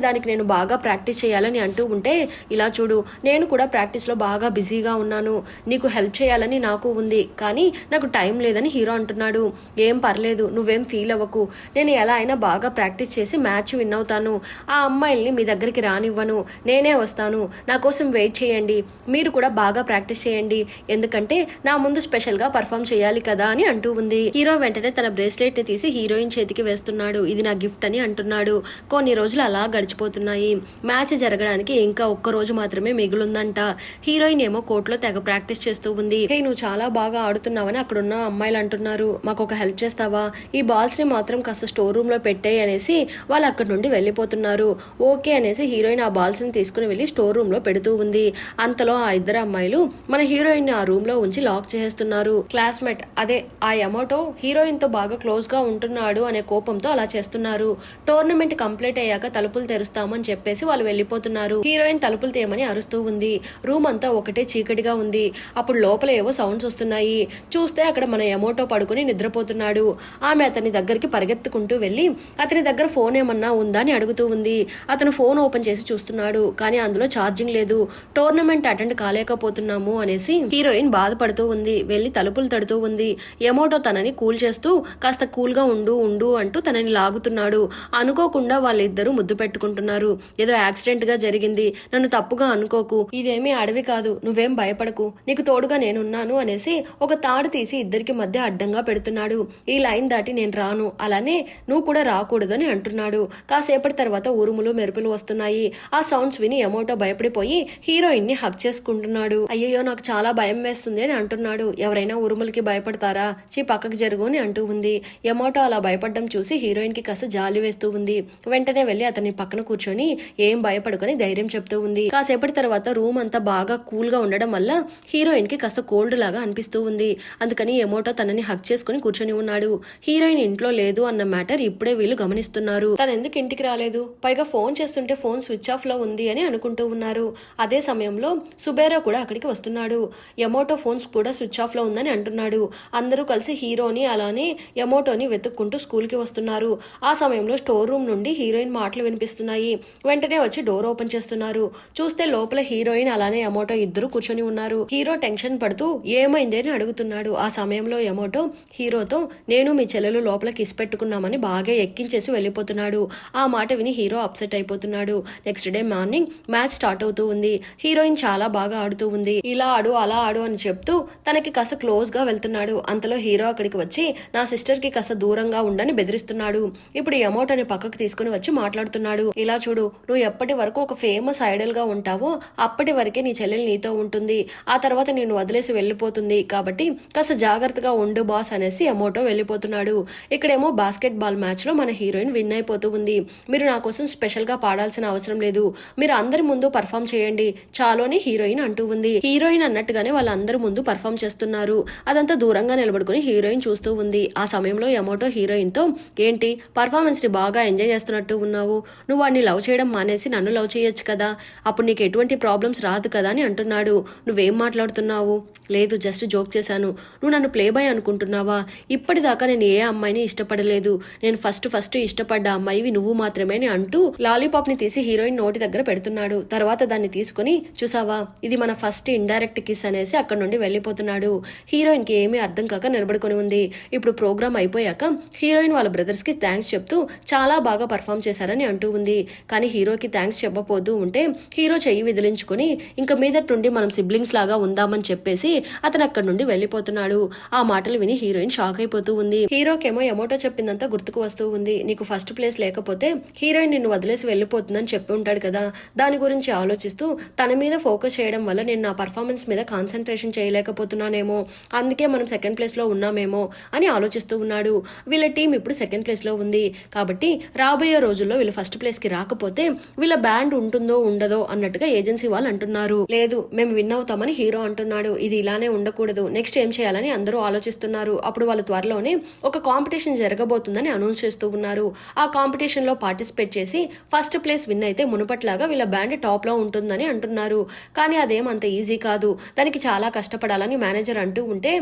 దానికి నేను బాగా ప్రాక్టీస్ చేయాలని అంటూ ఉంటే, ఇలా చూడు నేను కూడా ప్రాక్టీస్లో బాగా బిజీగా ఉన్నాను, నీకు హెల్ప్ చేయాలని నాకు ఉంది, కానీ నాకు టైం లేదని హీరో అంటున్నాడు. ఏం పర్లేదు, నువ్వేం ఫీల్ అవ్వకు, నేను ఎలా అయినా బాగా ప్రాక్టీస్ చేసి మ్యాచ్ విన్ అవుతాను. ఆ అమ్మాయిల్ని మీ దగ్గరికి రానివ్వను, నేనే వస్తాను, నా కోసం వెయిట్ చేయండి, మీరు కూడా బాగా ప్రాక్టీస్ చేయండి, ఎందుకంటే నా ముందు స్పెషల్గా పర్ఫామ్ చేయాలి కదా అని అంటూ ఉంది. హీరో వెంటనే తన బ్రేస్లెట్ ని తీసి హీరోయిన్ చేతికి వేస్తున్నాడు. ఇది నా గిఫ్ట్ అని అంటున్నాడు. కొన్ని రోజులు అలా గడిచిపోతున్నాయి. మ్యాచ్ జరగడానికి ఇంకా ఒక్క రోజు మాత్రమే మిగులుందంట. హీరోయిన్ ఏమో కోర్టులో తెగ ప్రాక్టీస్ చేస్తూ ఉంది. హే, నువ్వు చాలా బాగా ఆడుతున్నావని అక్కడున్న అమ్మాయిలు అంటున్నారు, మాకు ఒక హెల్ప్ చేస్తావా, ఈ బాల్స్ ని మాత్రం కాస్త స్టోర్ రూమ్ లో పెట్టేయి అనేసి వాళ్ళు అక్కడి నుండి వెళ్ళిపోతున్నారు. ఓకే అనేసి హీరోయిన్ ఆ బాల్స్ ని తీసుకుని వెళ్లి స్టోర్ రూమ్ లో పెడుతూ ఉంది. అంతలో ఆ ఇద్దరు అమ్మాయిలు మన హీరోయిన్ ని ఆ రూమ్ లో ఉంచి లాక్ చేస్తున్నారు. క్లాస్మేట్ అదే ఆ యమోటో హీరోయిన్ తో బాగా క్లోజ్ గా ఉంటున్నాడు అనే కోపంతో అలా చేస్తున్నారు. టోర్నమెంట్ కంప్లీట్ అయ్యాక తలుపులు తెరుస్తామని చెప్పేసి వాళ్ళు వెళ్ళిపోతున్నారు. హీరోయిన్ తలుపులు తేమని అరుస్తూ ఉంది. రూమ్ అంతా ఒకటే చీకటిగా ఉంది. అప్పుడు లోపల ఏవో సౌండ్స్ వస్తున్నాయి. చూస్తే అక్కడ మన యమోటో పడుకుని నిద్రపోతున్నాడు. ఆమె అతని దగ్గరికి పరిగెత్తుకుంటూ వెళ్లి అతని దగ్గర ఫోన్ ఏమన్నా ఉందా అని అడుగుతూ ఉంది. అతను ఫోన్ ఓపెన్ చేసి చూస్తున్నాడు, కానీ అందులో ఛార్జింగ్ లేదు. టోర్నమెంట్ అటెండ్ కాలేకపోతున్నాము అనేసి హీరోయిన్ బాధపడుతూ ఉంది. వెళ్లి తలుపులు తడుతూ ఉంది. యమోటో తనని కూల్ చేస్తూ కాస్త కూల్ గా ఉండు ఉండు అంటూ తనని లాగుతున్నాడు. అనుకోకుండా వాళ్ళిద్దరూ ముద్దు పెట్టుకుంటున్నారు. ఏదో యాక్సిడెంట్ గా జరిగింది, నన్ను తప్పుగా అనుకోకు, ఇదేమీ అడవి కాదు, నువ్వేం భయపడకు, నీకు తోడుగా నేనున్నాను అనేసి ఒక తాడు తీసి ఇద్దరికి మధ్య అడ్డంగా పెడుతున్నాడు. ఈ లైన్ దాటి నేను రాను, అలానే నువ్వు కూడా రాకూడదు అని అంటున్నాడు. కాసేపటి తర్వాత ఉరుములు మెరుపులు వస్తున్నాయి. ఆ సౌండ్స్ విని యమోటో భయపడిపోయి హీరోయిన్ ని హక్ చేసుకుంటున్నాడు. అయ్యో నాకు చాలా భయం వేస్తుంది అని అంటున్నాడు. ఎవరైనా ఉరుములకి భయపడతారా, పక్కకు జరుగు అని అంటూ ఉంది. యమోటో అలా భయపడడం చూసి హీరోయిన్ కి కాస్త జాలి వేస్తూ ఉంది. వెంటనే వెళ్లి అతని పక్కన కూర్చొని ఏం భయపడుకొని ధైర్యం చెప్తూ ఉంది. కాసేపటి తర్వాత రూమ్ అంతా బాగా కూల్ గా ఉండడం వల్ల హీరోయిన్ కి కాస్త కోల్డ్ లాగా అనిపిస్తూ ఉంది. అందుకని యమోటో తనని హక్ చేసుకుని కూర్చొని ఉన్నాడు. హీరోయిన్ ఇంట్లో లేదు అన్న మ్యాటర్ ఇప్పుడే వీళ్ళు గమనిస్తున్నారు. తను ఎందుకు ఇంటికి రాలేదు, పైగా ఫోన్ చేస్తుంటే ఫోన్ స్విచ్ ఆఫ్ లో ఉంది అని అనుకుంటూ ఉన్నారు. అదే సమయంలో సుబేరో కూడా అక్కడికి వస్తున్నాడు. యమోటో ఫోన్స్ కూడా స్విచ్ ఆఫ్ లో ఉందని అంటున్నాడు. అందరూ కలిసి హీరోని అలానే యమోటోని వెతుక్కుంటూ స్కూల్ కి వస్తున్నారు. ఆ సమయంలో స్టోర్ రూమ్ నుండి హీరోయిన్ మాటలు వినిపిస్తున్నాయి. వెంటనే వచ్చి డోర్ ఓపెన్ చేస్తున్నారు. చూస్తే లోపల హీరోయిన్ అలానే యమోటో ఇద్దరు కూర్చొని ఉన్నారు. హీరో టెన్షన్ పడుతూ ఏమైంది అని అడుగుతున్నాడు. ఆ సమయంలో యమోటో హీరోతో నేను మీ చెల్లెలు లోపల కిస్ పెట్టుకున్నామని బాగా ఎక్కించేసి వెళ్ళిపోతున్నాడు. ఆ మాట విని హీరో అప్సెట్ అయిపోతున్నాడు. Next day morning match start అవుతూ ఉంది. హీరోయిన్ చాలా బాగా ఆడుతూ ఉంది. ఇలా ఆడు అలా ఆడు అని చెప్తూ తనకి కాస్త క్లోజ్ గా వెళ్తున్నాడు. అంతలో హీరో అక్కడికి వచ్చి నా సిస్టర్ కి కాస్త దూరంగా ఉండని బెదిరిస్తున్నాడు. ఇప్పుడు యమోటోని పక్కకు తీసుకుని వచ్చి మాట్లాడుతున్నాడు. ఇలా చూడు, నువ్వు ఎప్పటి వరకు ఒక ఫేమస్ ఐడల్ గా ఉంటావో అప్పటి వరకే నీ చెల్లెలు నీతో ఉంటుంది, ఆ తర్వాత నేను వదిలేసి వెళ్ళిపోతుంది, కాబట్టి కాస్త జాగ్రత్తగా ఉండు బాస్ అనేసి యమోటో వెళ్ళిపోతున్నాడు. ఇక్కడేమో బాస్కెట్ బాల్ మ్యాచ్ లో మన హీరోయిన్ విన్ అయిపోతూ ఉంది. మీరు నా కోసం స్పెషల్ గా పాడాల్సిన అవసరం లేదు, మీరు అందరి ముందు పర్ఫామ్ చేయండి చాలు అని హీరోయిన్ అంటూ ఉంది. హీరోయిన్ అన్నట్టుగానే వాళ్ళందరి ముందు పర్ఫామ్ చేస్తున్నారు. అదంతా దూరంగా నిలబడుకుని హీరోయిన్ చూస్తూ ఉంది. ఆ సమయంలో యమోటో హీరోయిన్ తో ఏంటి పర్ఫార్మెన్స్ ని బాగా ఎంజాయ్ చేస్తున్నట్టు ఉన్నావు, నువ్వు వాడిని లవ్ చేయడం మానేసి నన్ను లవ్ చేయొచ్చు కదా, అప్పుడు నీకు ఎటువంటి ప్రాబ్లమ్స్ రాదు కదా అని అంటున్నాడు. నువ్వేం మాట్లాడుతున్నావు, లేదు జస్ట్ జోక్ చేశాను, నువ్వు నన్ను ప్లే బాయ్ అనుకుంటున్నావా, ఇప్పటిదాకా నేను ఏ అమ్మాయిని ఇష్టపడలేదు, నేను ఫస్ట్ ఇష్టపడ్డ అమ్మాయివి నువ్వు మాత్రమే అని అంటూ లాలీపాప్ ని తీసి హీరోయిన్ నోటి దగ్గర పెడుతున్నాడు. తర్వాత దాన్ని తీసుకుని చూసావా ఇది మన ఫస్ట్ ఇండైరెక్ట్ కిస్ అనేసి అక్కడ నుండి వెళ్ళిపోతున్నాడు. హీరోయిన్ కి ఏమీ అర్థం కాక నిలబడుకొని ఉంది. ఇప్పుడు ప్రోగ్రామ్ అయిపోయాక హీరోయిన్ వాళ్ళ బ్రదర్స్ కి థ్యాంక్స్ చెప్తూ చాలా బాగా పర్ఫామ్ చేశారని అంటూ ఉంది. కానీ హీరోకి థ్యాంక్స్ చెప్పబోతూ ఉంటే హీరో చెయ్యి విదిలించుకుని ఇంకా మీదటి నుండి మనం సిబ్లింగ్స్ లాగా ఉందామని చెప్పేసి అతను అక్కడి నుండి వెళ్ళిపోతున్నాడు. ఆ మాటలు విని హీరోయిన్ షాక్ అయిపోతూ ఉంది. హీరోకేమో యమోటో చెప్పిందంతా గుర్తుకు వస్తూ ఉంది. నీకు ఫస్ట్ ప్లేస్ లేకపోతే హీరోయిన్ నిన్ను వదిలేసి వెళ్ళిపోతుందని చెప్పి ఉంటాడు కదా, దాని గురించి ఆలోచిస్తూ తన మీద ఫోకస్ చేయడం వల్ల నేను నా పర్ఫార్మెన్స్ మీద కాన్సన్ట్రేషన్ చేయలేకపోతున్నానేమో, అందుకే మనం సెకండ్ ప్లేస్ లో ఉన్నామేమో అని ఆలోచిస్తూ ఉన్నాడు. వీళ్ళ టీం ఇప్పుడు సెకండ్ ప్లేస్ లో ఉంది కాబట్టి రాబోయే రోజుల్లో వీళ్ళు ఫస్ట్ ప్లేస్ కి రాకపోతే వీళ్ళ బ్యాండ్ ఉంటుందో ఉండదో అన్నట్టుగా ఏజెన్సీ వాళ్ళు అంటున్నారు. లేదు మేము విన్ అవుతామని హీరో అంటున్నాడు. ఇది ఇలానే ఉండకూడదు, నెక్స్ట్ ఏం చేయాలని అందరూ ఆలోచిస్తున్నారు. అప్పుడు వాళ్ళు త్వరలోనే ఒక కాంపిటీషన్ జరగబోతుందని అనౌన్స్ చేస్తూ ఉన్నారు. ఆ కాంపిటీషన్ లో పార్టిసిపేట్ చేసి ఫస్ట్ ప్లేస్ విన్ అయితే మునుపట్లాగా వీళ్ళ బ్యాండ్ టాప్ లో ఉంటుందని అంటున్నారు. కానీ అదేమంత ఈజీ కాదు, దానికి చాలా కష్టపడాలని మేనేజర్ అంటూ ఉంటే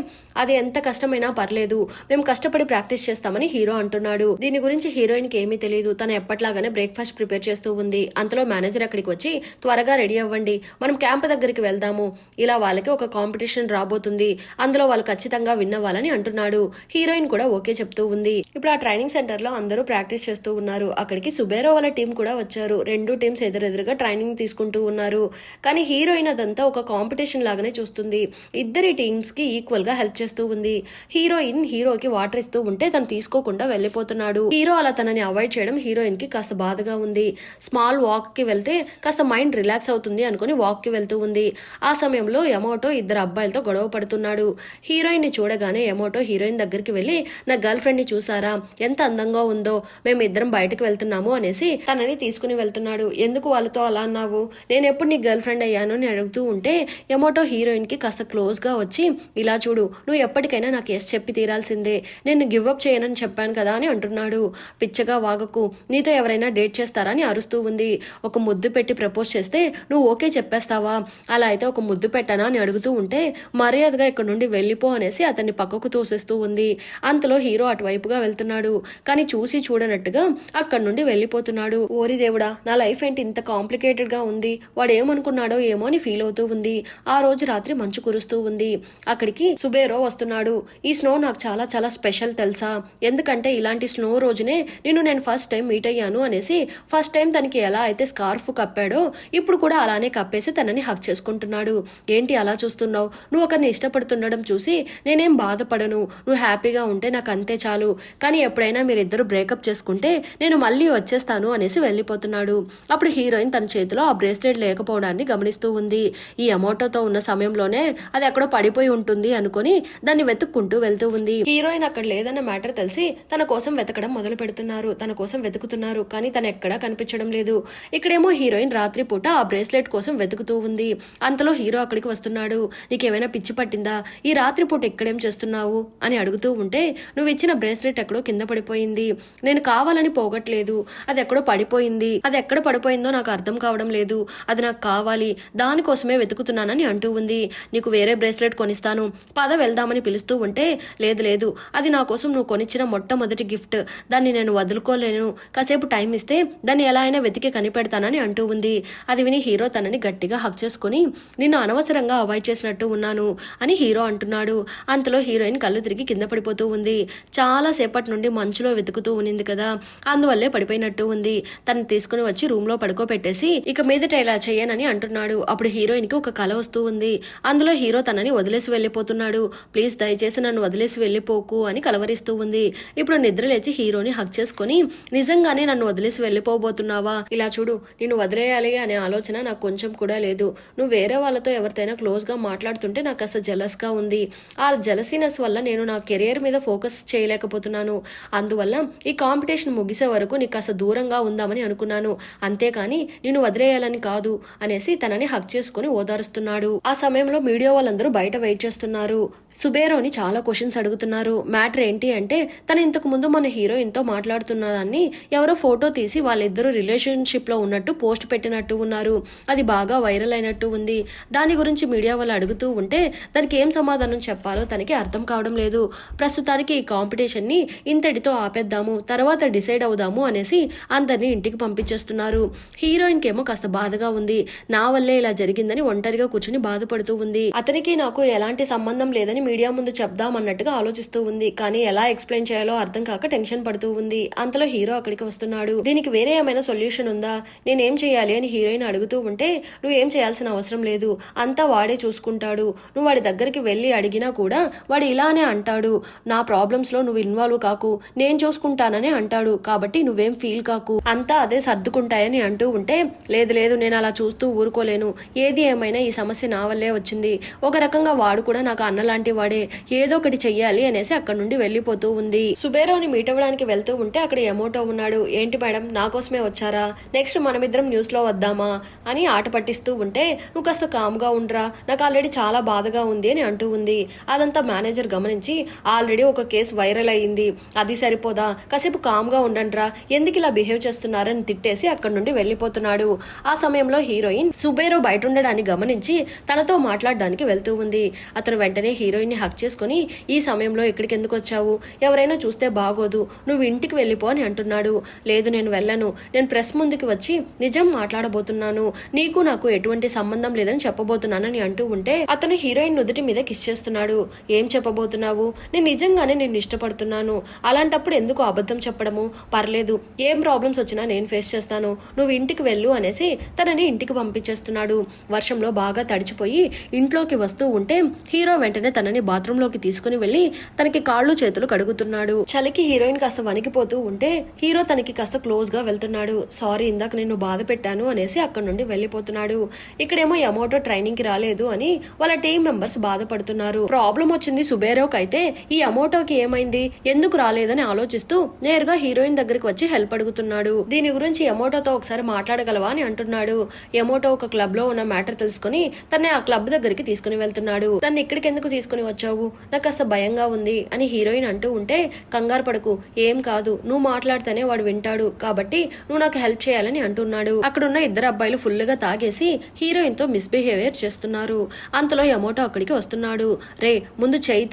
అది ఎంత కష్టమైనా పర్లేదు, మేము కష్టపడి ప్రాక్టీస్ చేస్తామని హీరో అంటున్నాడు. దీని గురించి హీరోయిన్ కి ఏమీ తెలియదు. తను ఎప్పట్లాగానే బ్రేక్ఫాస్ట్ ప్రిపేర్ చేస్తూ ఉంది. అంతలో మేనేజర్ అక్కడికి వచ్చి త్వరగా రెడీ అవ్వండి, మనం క్యాంప్ దగ్గరికి వెళ్దాము, ఇలా వాళ్ళకి ఒక కాంపిటీషన్ రాబోతుంది, అందులో వాళ్ళు ఖచ్చితంగా విన్ అవ్వాలని అంటున్నాడు. హీరోయిన్ కూడా ఓకే చెప్తూ ఉంది. ఇప్పుడు ఆ ట్రైనింగ్ సెంటర్ లో అందరూ ప్రాక్టీస్ చేస్తూ ఉన్నారు. అక్కడికి సుబేరో వాళ్ళ టీం కూడా వచ్చారు. రెండు టీమ్స్ ఎదురెదురుగా ట్రైనింగ్ తీసుకుంటూ ఉన్నారు. కానీ హీరోయిన్ అదంతా ఒక కాంపిటీషన్ లాగానే చూస్తుంది. ఇద్దరి టీమ్స్ కి ఈక్వల్ గా హెల్ప్ చేస్తూ ఉంది. హీరోయిన్ హీరోకి వాటర్ ఇస్తూ ఉంటే తను తీసుకోకుండా వెళ్లిపోతున్నాడు. హీరో అలా తనని అవాయిడ్ చేయడం హీరోయిన్ కి కాస్త బాధగా ఉంది. స్మాల్ వాక్ కి వెళ్తే కాస్త మైండ్ రిలాక్స్ అవుతుంది అనుకుని వాక్ కి వెళ్తూ ఉంది. ఆ సమయంలో యమోటో ఇద్దరు అబ్బాయిలతో గొడవ పడుతున్నాడు. హీరోయిన్ ని చూడగానే యమోటో హీరోయిన్ దగ్గరికి వెళ్లి, నా గర్ల్ ఫ్రెండ్ ని చూసారా, ఎంత అందంగా ఉందో, మేము ఇద్దరం బయటకు వెళ్తున్నాము అనేసి తనని తీసుకుని వెళ్తున్నాడు. ఎందుకు వాళ్ళతో అలా అన్నావు, నేను ఎప్పుడు నీ గర్ల్ ఫ్రెండ్ అయ్యాను అని అడుగుతూ ఉంటే యమోటో హీరోయిన్ కి కాస్త క్లోజ్ గా వచ్చి, ఇలా చూడు, నువ్వు ఎప్పటికైనా నాకు ఎస్ చెప్పి తీరాల్సిందే, నేను గివ్ అప్ చేయనని చెప్పాను కదా అని అంటున్నాడు. పిచ్చగా వాగకు, నీతో ఎవరైనా డేట్ చేస్తారా అని అరుస్తూ ఉంది. ఒక ముద్దు పెట్టి ప్రపోజ్ చేస్తే నువ్వు ఓకే చెప్పేస్తావా, అలా అయితే ఒక ముద్దు పెట్టనా అని అడుగుతూ ఉంటే మర్యాదగా ఇక్కడ నుండి వెళ్ళిపో అనేసి అతన్ని పక్కకు తోసేస్తూ ఉంది. అంతలో హీరో అటువైపుగా వెళ్తున్నాడు. కానీ చూసి చూడనట్టుగా అక్కడి నుండి వెళ్ళిపోతున్నాడు. ఓరి దేవుడా, నా లైఫ్ ఏంటి ఇంత కాంప్లికేటెడ్ గా ఉంది, వాడు ఏమనుకున్నాడో ఏమో అని ఫీల్ అవుతూ ఉంది. ఆ రోజు రాత్రి మంచు కురుస్తూ ఉంది. అక్కడికి సుబేరో వస్తున్నాడు. ఈ స్నో నాకు చాలా చాలా స్పెషల్ తెలుసా, ఎందుకంటే ఇలాంటి స్నో రోజునే నేను ఫస్ట్ టైం మీట్ అయ్యాను అనేసి ఫస్ట్ టైం తనకి ఎలా అయితే స్కార్ఫ్ కప్పాడో ఇప్పుడు కూడా అలానే కప్పేసి తనని హక్ చేసుకుంటున్నాడు. ఏంటి అలా చూస్తున్నావు, నువ్వు ఒకరిని ఇష్టపడుతుండడం చూసి నేనేం బాధపడను, నువ్వు హ్యాపీగా ఉంటే నాకు అంతే చాలు, కానీ ఎప్పుడైనా మీరిద్దరు బ్రేకప్ చేసుకుంటే నేను మళ్ళీ వచ్చేస్తాను అనేసి వెళ్ళిపోతున్నాడు. అప్పుడు హీరోయిన్ తన చేతిలో ఆ బ్రేస్లెట్ లేకపోవడాన్ని గమనిస్తూ ఉంది. ఈ అమౌంట్తో ఉన్న సమయంలోనే అది ఎక్కడో పడిపోయి ఉంటుంది అనుకుని దాన్ని వెతుక్కుంటూ వెళ్తూ ఉంది. హీరోయిన్ అక్కడ లేదన్న మ్యాటర్ తెలిసి తన కోసం వెతకడం మొదలు పెడుతున్నారు. తన కోసం వెతుకుతున్నారు, కానీ తను ఎక్కడా కనిపించడం లేదు. ఇక్కడేమో హీరోయిన్ రాత్రి పూట ఆ బ్రేస్లెట్ కోసం వెతుకుతూ ఉంది. అంతలో హీరో అక్కడికి వస్తున్నాడు. నీకేమైనా పిచ్చి పట్టిందా, ఈ రాత్రి పూట ఇక్కడేం చేస్తున్నావు అని అడుగుతూ ఉంటే, నువ్వు ఇచ్చిన బ్రేస్లెట్ ఎక్కడో కింద పడిపోయింది, నేను కావాలని పోగట్లేదు, అది ఎక్కడో పడిపోయింది, అది ఎక్కడ పడిపోయిందో నాకు అర్థం కావడం లేదు, అది నాకు కావాలి, దానికోసమే వెతుకుతున్నానని అంటూ ఉంది. నీకు వేరే బ్రేస్లెట్ కొనిస్తాను, పద వెళ్దామని పిలుస్తూ ఉంటే, లేదు లేదు, అది నా కోసం నువ్వు కొనిచ్చిన మొట్టమొదటి గిఫ్ట్, దాన్ని నేను వదులుకోలేను, కాసేపు టైం ఇస్తే దాన్ని ఎలా అయినా వెతికి కనిపెడతానని అంటూ ఉంది. అది విని హీరో తనని గట్టిగా హక్ చేసుకుని, నిన్ను అనవసరంగా అవాయిడ్ చేసినట్టు ఉన్నాను అని హీరో అంటున్నాడు. అంతలో హీరోయిన్ కళ్ళు తిరిగి కింద పడిపోతూ ఉంది. చాలా సేపటి నుండి మంచులో వెతుకుతూ ఉన్నింది కదా, అందువల్లే పడిపోయినట్టు ఉంది. తను తీసుకుని వచ్చి రూమ్ లో పడుకోబెట్టేసి ఇక మీదట ఇలా చేయనని అంటున్నాడు. అప్పుడు హీరోయిన్ కి ఒక కల వస్తూ ఉంది. అందులో హీరో తనని వదిలేసి వెళ్ళిపోతున్నాడు. ప్లీజ్ దయచేసి నన్ను వదిలేసి వెళ్ళిపోకు అని కలవరిస్తూ ఉంది. ఇప్పుడు నిద్ర లేచి హీరోని హక్ చేసుకుని, నిజంగానే నన్ను వదిలేసి వెళ్ళిపోబోతున్నావా, ఇలా చూడు, నిన్ను వదిలేయాలి అనే ఆలోచన నాకు కొంచెం కూడా లేదు, నువ్వు వేరే వాళ్ళతో ఎవరితైనా క్లోజ్ గా మాట్లాడుతుంటే నాకు కాస్త జెలస్ గా ఉంది, ఆ జెలసీనెస్ వల్ల నేను నా కెరియర్ మీద ఫోకస్ చేయలేకపోతున్నాను, అందువల్ల ఈ కాంపిటీషన్ ముగిసే వరకు నీకు కాస్త దూరంగా ఉందామని అనుకున్నాను, అంతేకాని నిన్ను వదిలేయాలని కాదు అనేసి తనని హక్ చేసుకుని ఓదారుస్తున్నాడు. ఆ సమయంలో మీడియా వాళ్ళందరూ బయట వెయిట్ చేస్తున్నారు. సుబేరోని చాలా క్వశ్చన్స్ అడుగుతున్నారు. మ్యాటర్ ఏంటి అంటే, తను ఇంతకు ముందు మన హీరోయిన్ తో మాట్లాడుతున్న దాన్ని ఎవరో ఫోటో తీసి వాళ్ళిద్దరూ రిలేషన్షిప్ లో ఉన్నట్టు పోస్ట్ పెట్టినట్టు ఉన్నారు. అది బాగా వైరల్ అయినట్టు ఉంది. దాని గురించి మీడియా వాళ్ళు అడుగుతూ ఉంటే దానికి ఏం సమాధానం చెప్పాలో తనకి అర్థం కావడం లేదు. ప్రస్తుతానికి ఈ కాంపిటీషన్ ని ఇంతటితో ఆపేద్దాము, తర్వాత డిసైడ్ అవుదాము అనేసి అందరినీ ఇంటికి పంపించేస్తున్నారు. హీరోయిన్ కేమో కాస్త బాధగా ఉంది. నా వల్లే ఇలా జరిగిందని ఒంటరిగా కూర్చుని బాధపడుతూ ఉంది. అతనికి నాకు ఎలాంటి సంబంధం లేదని మీడియా ముందు చెప్దాం అన్నట్టుగా ఆలోచిస్తూ ఉంది. కానీ ఎలా ఎక్స్ప్లెయిన్ చేయాలో అర్థం కాక టెన్షన్ పడుతూ ఉంది. అంతలో హీరో అక్కడికి వస్తున్నాడు. దీనికి వేరే ఏమైనా సొల్యూషన్ ఉందా, నేనేం చేయాలి అని హీరోయిన్ అడుగుతూ ఉంటే, నువ్వు ఏం చేయాల్సిన అవసరం లేదు, అంతా వాడే చూసుకుంటాడు, నువ్వు వాడి దగ్గరికి వెళ్ళి అడిగినా కూడా వాడు ఇలానే అంటాడు, నా ప్రాబ్లమ్స్ లో నువ్వు ఇన్వాల్వ్ కాకు, నేను చూసుకుంటానని అంటాడు, కాబట్టి నువ్వేం ఫీల్ కాకు, అంతా అదే సర్దుకుంటాయని అంటూ ఉంటే, లేదు లేదు, నేను అలా చూస్తూ ఊరుకోలేను, ఏది ఏమైనా ఈ సమస్య నా వల్లే వచ్చింది, ఒక రకంగా వాడు కూడా నాకు అన్నలాంటి వాడే, ఏదో ఒకటి చెయ్యాలి అనేసి అక్కడ నుండి వెళ్ళిపోతూ ఉంది. సుబేరోని మీట్ అవ్వడానికి వెళ్తూ ఉంటే అక్కడ యమోటో ఉన్నాడు. ఏంటి మేడం, నా కోసమే వచ్చారా, నెక్స్ట్ మనమిద్దరం న్యూస్ లో వద్దామా అని ఆట పట్టిస్తూ ఉంటే, నువ్వు కాస్త కామ్ గా ఉండరా, నాకు ఆల్రెడీ చాలా బాధగా ఉంది అని అంటూ ఉంది. అదంతా మేనేజర్ గమనించి, ఆల్రెడీ ఒక కేసు వైరల్ అయ్యింది, అది సరిపోదా, కాసేపు కామ్ గా ఉండండిరా, ఎందుకు ఇలా బిహేవ్ చేస్తున్నారని తిట్టేసి అక్కడ నుండి వెళ్ళిపోతున్నాడు. ఆ సమయంలో హీరోయిన్ సుబేరో బయట ఉండడాన్ని గమనించి తనతో మాట్లాడడానికి వెళ్తూ ఉంది. అతను వెంటనే హీరోయిన్ ని హక్ చేసుకుని, ఈ సమయంలో ఎక్కడికి ఎందుకు వచ్చావు, ఎవరైనా చూస్తే బాగోదు, నువ్వు ఇంటికి వెళ్ళిపో అని అంటున్నాడు. లేదు నేను వెళ్ళను, నేను ప్రెస్ ముందుకి వచ్చి నిజం మాట్లాడబోతున్నాను, నీకు నాకు ఎటువంటి సంబంధం లేదని చెప్పబోతున్నానని అంటూ ఉంటే అతను హీరోయిన్ నుదుటి మీద కిస్ చేస్తున్నాడు. ఏం చెప్పబోతున్నావు, నేను నిజంగానే నిన్ను ఇష్టపడుతున్నాను, అలాంటప్పుడు ఎందుకు అబద్ధం చెప్పడము, పర్లేదు ఏం ప్రాబ్లమ్స్ వచ్చినా నేను ఫేస్ చేస్తాను, నువ్వు ఇంటికి వెళ్ళు అనేసి తనని ఇంటికి పంపించేస్తున్నాడు. వర్షంలో బాగా తడిచిపోయి ఇంట్లోకి వస్తూ ఉంటే హీరో వెంటనే తనని బాత్రూంలోకి తీసుకుని వెళ్ళి తనకి కాళ్ళు చేతులు కడుగుతున్నాడు. చలికి హీరోయిన్ కాస్త వణికిపోతూ ఉంటే హీరో తనకి కాస్త క్లోజ్ గా వెళ్తున్నాడు. సారీ ఇందాక నిన్ను బాధ పెట్టాను అనేసి అక్కడ నుండి వెళ్ళిపోతున్నాడు. ఇక్కడేమో యమోటో ట్రైనింగ్ కి రాలేదు అని వాళ్ళ టీం మెంబర్స్ బాధపడుతున్నారు. ప్రాబ్లం వచ్చింది సుబేరోకి అయితే ఈ యమోటోకి ఏమైంది, ఎందుకు రాలేదని ఆలోచిస్తూ నేరుగా హీరోయిన్ దగ్గరికి వచ్చి హెల్ప్ అడుగుతున్నాడు. దీని గురించి యమోటోతో ఒకసారి మాట్లాడగలవా అని అంటున్నాడు. యమోటో ఒక క్లబ్ లో ఉన్న మ్యాటర్ తెలుసుకుని తన ఆ క్లబ్ దగ్గరికి తీసుకుని వెళ్తున్నాడు. నన్ను ఇక్కడికి ఎందుకు తీసుకుని వచ్చావు, నాకు కాస్త భయంగా ఉంది అని హీరోయిన్ అంటూ ఉంటే కంగారు పడకు, ఏం కాదు, నువ్వు మాట్లాడితేనే వాడు వింటాడు, కాబట్టి నువ్వు నాకు హెల్ప్ చేయాలని అంటున్నాడు. అక్కడున్న ఇద్దరు అబ్బాయిలు ఫుల్ గా తాగేసి హీరోయిన్ తో మిస్బిహేవియర్ చేస్తున్నారు. అంతలో యమోటో అక్కడికి వస్తున్నాడు. రే ముందు చెయ్యి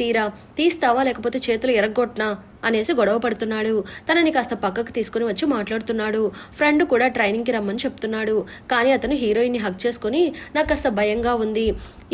తీస్తావా లేకపోతే చేతులు ఎరగొట్నా అనేసి గొడవ పడుతున్నాడు. తనని కాస్త పక్కకు తీసుకుని వచ్చి మాట్లాడుతున్నాడు. ఫ్రెండ్ కూడా ట్రైనింగ్ కి రమ్మని చెప్తున్నాడు. కానీ అతను హీరోయిన్ ని హక్ చేసుకుని నాకు కాస్త భయంగా ఉంది,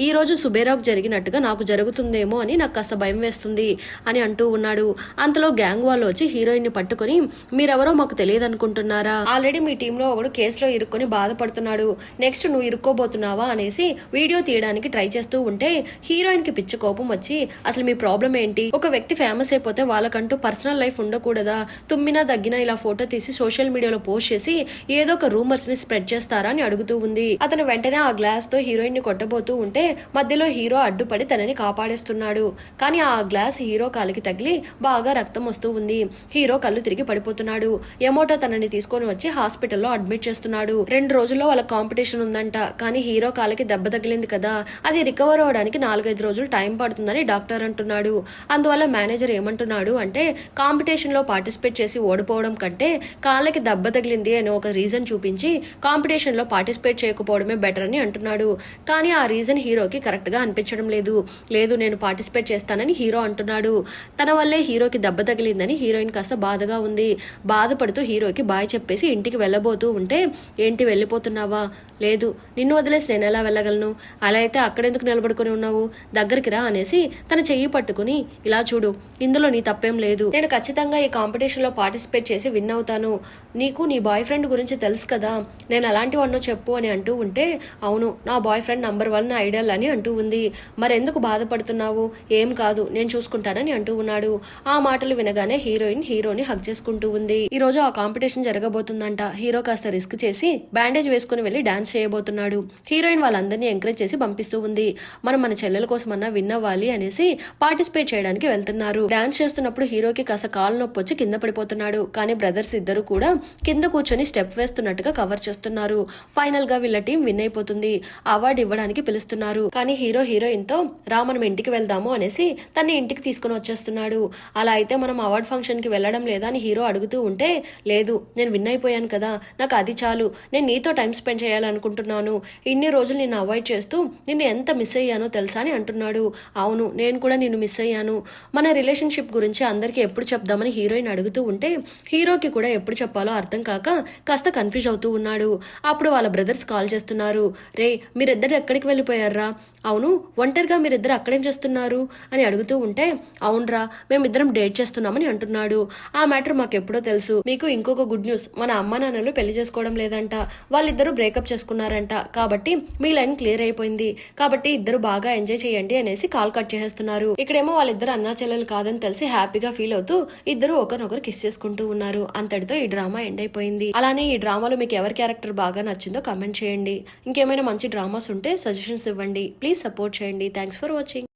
ఈ రోజు సుబేరాకు జరిగినట్టుగా నాకు జరుగుతుందేమో అని నాకు కాస్త భయం వేస్తుంది అని అంటూ ఉన్నాడు. అంతలో గ్యాంగ్ వాళ్ళు వచ్చి హీరోయిన్ ని పట్టుకుని మీరెవరో మాకు తెలియదు అనుకుంటున్నారా, ఆల్రెడీ మీ టీంలో ఒకడు కేసులో ఇరుక్కొని బాధపడుతున్నాడు, నెక్స్ట్ నువ్వు ఇరుక్కోబోతున్నావా అనేసి వీడియో తీయడానికి ట్రై చేస్తూ ఉంటే హీరోయిన్ కి పిచ్చి కోపం వచ్చి అసలు మీ ప్రాబ్లం ఏంటి, ఒక వ్యక్తి ఫేమస్ అయిపోతే వాళ్ళకంటూ పర్సనల్ లైఫ్ ఉండకూడదా, తుమ్మినా దగ్గినా ఇలా ఫోటో తీసి సోషల్ మీడియాలో పోస్ట్ చేసి ఏదో ఒక రూమర్స్ ని స్ప్రెడ్ చేస్తారా అని అడుగుతూ ఉంది. అతను వెంటనే ఆ గ్లాస్ తో హీరోయిన్ ని కొట్టబోతూ ఉంటే మధ్యలో హీరో అడ్డుపడి తనని కాపాడేస్తున్నాడు. కానీ ఆ గ్లాస్ హీరో కాలికి తగిలి బాగా రక్తం వస్తూ ఉంది. హీరో కళ్ళు తిరిగి పడిపోతున్నాడు. యమోటో తనని తీసుకొని వచ్చి హాస్పిటల్లో అడ్మిట్ చేస్తున్నాడు. 2 రోజుల్లో వాళ్ళ కాంపిటీషన్ ఉందంట. కానీ హీరో కాలికి దెబ్బ తగిలింది కదా, అది రికవర్ అవడానికి 4-5 రోజులు టైం పడుతుందని డాక్టర్ అంటున్నాడు. అందువల్ల మేనేజర్ ఏమంటున్నాడు అంటే కాంపిటీషన్ లో పార్టిసిపేట్ చేసి ఓడిపోవడం కంటే కాళ్ళకి దెబ్బ తగిలింది అని ఒక రీజన్ చూపించి కాంపిటీషన్ లో పార్టిసిపేట్ చేయకపోవడమే బెటర్ అని అంటున్నాడు. కానీ ఆ రీజన్ హీరోకి కరెక్ట్ గా అనిపించడం లేదు. లేదు నేను పార్టిసిపేట్ చేస్తానని హీరో అంటున్నాడు. తన వల్లే హీరోకి దెబ్బ తగిలిందని హీరోయిన్ కాస్త బాధగా ఉంది. బాధపడుతూ హీరోకి బాయ్ చెప్పేసి ఇంటికి వెళ్ళబోతూ ఉంటే ఏంటి వెళ్ళిపోతున్నావా, లేదు నిన్ను వదిలేసి నేను ఎలా వెళ్ళగలను, అలా అయితే అక్కడెందుకు నిలబడుకుని ఉన్నావు, దగ్గరికి రా అనేసి తన చెయ్యి పట్టుకుని ఇలా చూడు ఇందులో నీ తప్పేం లేదు, నేను ఖచ్చితంగా ఈ కాంపిటీషన్ లో పార్టిసిపేట్ చేసి విన్ అవుతాను, నీకు నీ బాయ్ ఫ్రెండ్ గురించి తెలుసు కదా, నేను అలాంటి వాడినో చెప్పు అని అంటూ ఉంటే అవును నా బాయ్ ఫ్రెండ్ నంబర్ 1 ఐడల్ అని అంటూ ఉంది. మరెందుకు బాధపడుతున్నావు, ఏం కాదు నేను చూసుకుంటానని అంటూ ఉన్నాడు. ఆ మాటలు వినగానే హీరోయిన్ హీరోని హగ్ చేసుకుంటూ ఉంది. ఈ రోజు ఆ కాంపిటీషన్ జరగబోతుందంట. హీరో కాస్త రిస్క్ చేసి బ్యాండేజ్ వేసుకుని వెళ్లి డాన్స్ చేయబోతున్నాడు. హీరోయిన్ వాళ్ళందరినీ ఎంకరేజ్ చేసి పంపిస్తూ ఉంది. మనం మన చెల్లెల కోసమన్నా విన్ అవ్వాలి అనేసి పార్టిసిపేట్ చేయడానికి వెళ్తున్నారు. డాన్స్ చేస్తున్నప్పుడు హీరోకి కాస్త కాలు నొప్పి వచ్చి కింద పడిపోతున్నాడు. కానీ బ్రదర్స్ ఇద్దరు కూడా కింద కూర్చొని స్టెప్ వేస్తున్నట్టుగా కవర్ చేస్తున్నారు. ఫైనల్ గా వీళ్ళ టీం విన్ అయిపోతుంది. అవార్డు ఇవ్వడానికి పిలుస్తున్నారు. కానీ హీరో హీరోయిన్ తో రా మనం ఇంటికి వెళ్దాము అనేసి తన్ని ఇంటికి తీసుకుని వచ్చేస్తున్నాడు. అలా అయితే మనం అవార్డ్ ఫంక్షన్ కి వెళ్ళడం లేదా అని హీరో అడుగుతూ ఉంటే లేదు నేను విన్ అయిపోయాను కదా, నాకు అది చాలు, నేను నీతో టైం స్పెండ్ చేయాలనుకుంటున్నాను, ఇన్ని రోజులు నిన్ను అవాయిడ్ చేస్తూ నిన్ను ఎంత మిస్ అయ్యానో తెలుసా అని అంటున్నాడు. అవును నేను కూడా నిన్ను మిస్ అయ్యాను, మన రిలేషన్షిప్ గురించి అందరికీ ఎప్పుడు చెప్దామని హీరోయిన్ అడుగుతూ ఉంటే హీరోకి కూడా ఎప్పుడు చెప్పాలో అర్థం కాక కాస్త కన్ఫ్యూజ్ అవుతూ ఉన్నాడు. అప్పుడు వాళ్ళ బ్రదర్స్ కాల్ చేస్తున్నారు. రే మీరిద్దరు ఎక్కడికి వెళ్ళిపోయారా, అవును ఒంటరిగా మీరిద్దరు అక్కడేం చేస్తున్నారు అని అడుగుతూ ఉంటే అవునరా మేమిద్దరం డేట్ చేస్తున్నామని అంటున్నాడు. ఆ మ్యాటర్ మాకెప్పుడో తెలుసు. మీకు ఇంకొక గుడ్ న్యూస్, మన అమ్మ నాన్నలు పెళ్లి చేసుకోవడం లేదంట, వాళ్ళిద్దరూ బ్రేకప్ చేసుకున్నారంట, కాబట్టి మీ లైన్ క్లియర్ అయిపోయింది, కాబట్టి ఇద్దరు బాగా ఎంజాయ్ చేయండి అనేసి కాల్ కట్ చేసేస్తున్నారు. ఇక్కడేమో వాళ్ళిద్దరు అన్నా చెల్లెలు కాదని తెలిసి హ్యాపీగా ఫీల్ అవుతూ ఇద్దరు ఒకరినొకరు కిస్ చేసుకుంటూ ఉన్నారు. అంతటితో ఈ డ్రామా ఎండ్ అయిపోయింది. అలానే ఈ డ్రామాలో మీకు ఎవరి క్యారెక్టర్ బాగా నచ్చిందో కమెంట్ చేయండి. ఇంకేమైనా మంచి డ్రామాస్ ఉంటే సజెషన్స్ ఇవ్వండి. ప్లీజ్ సపోర్ట్ చేయండి. Thanks for watching.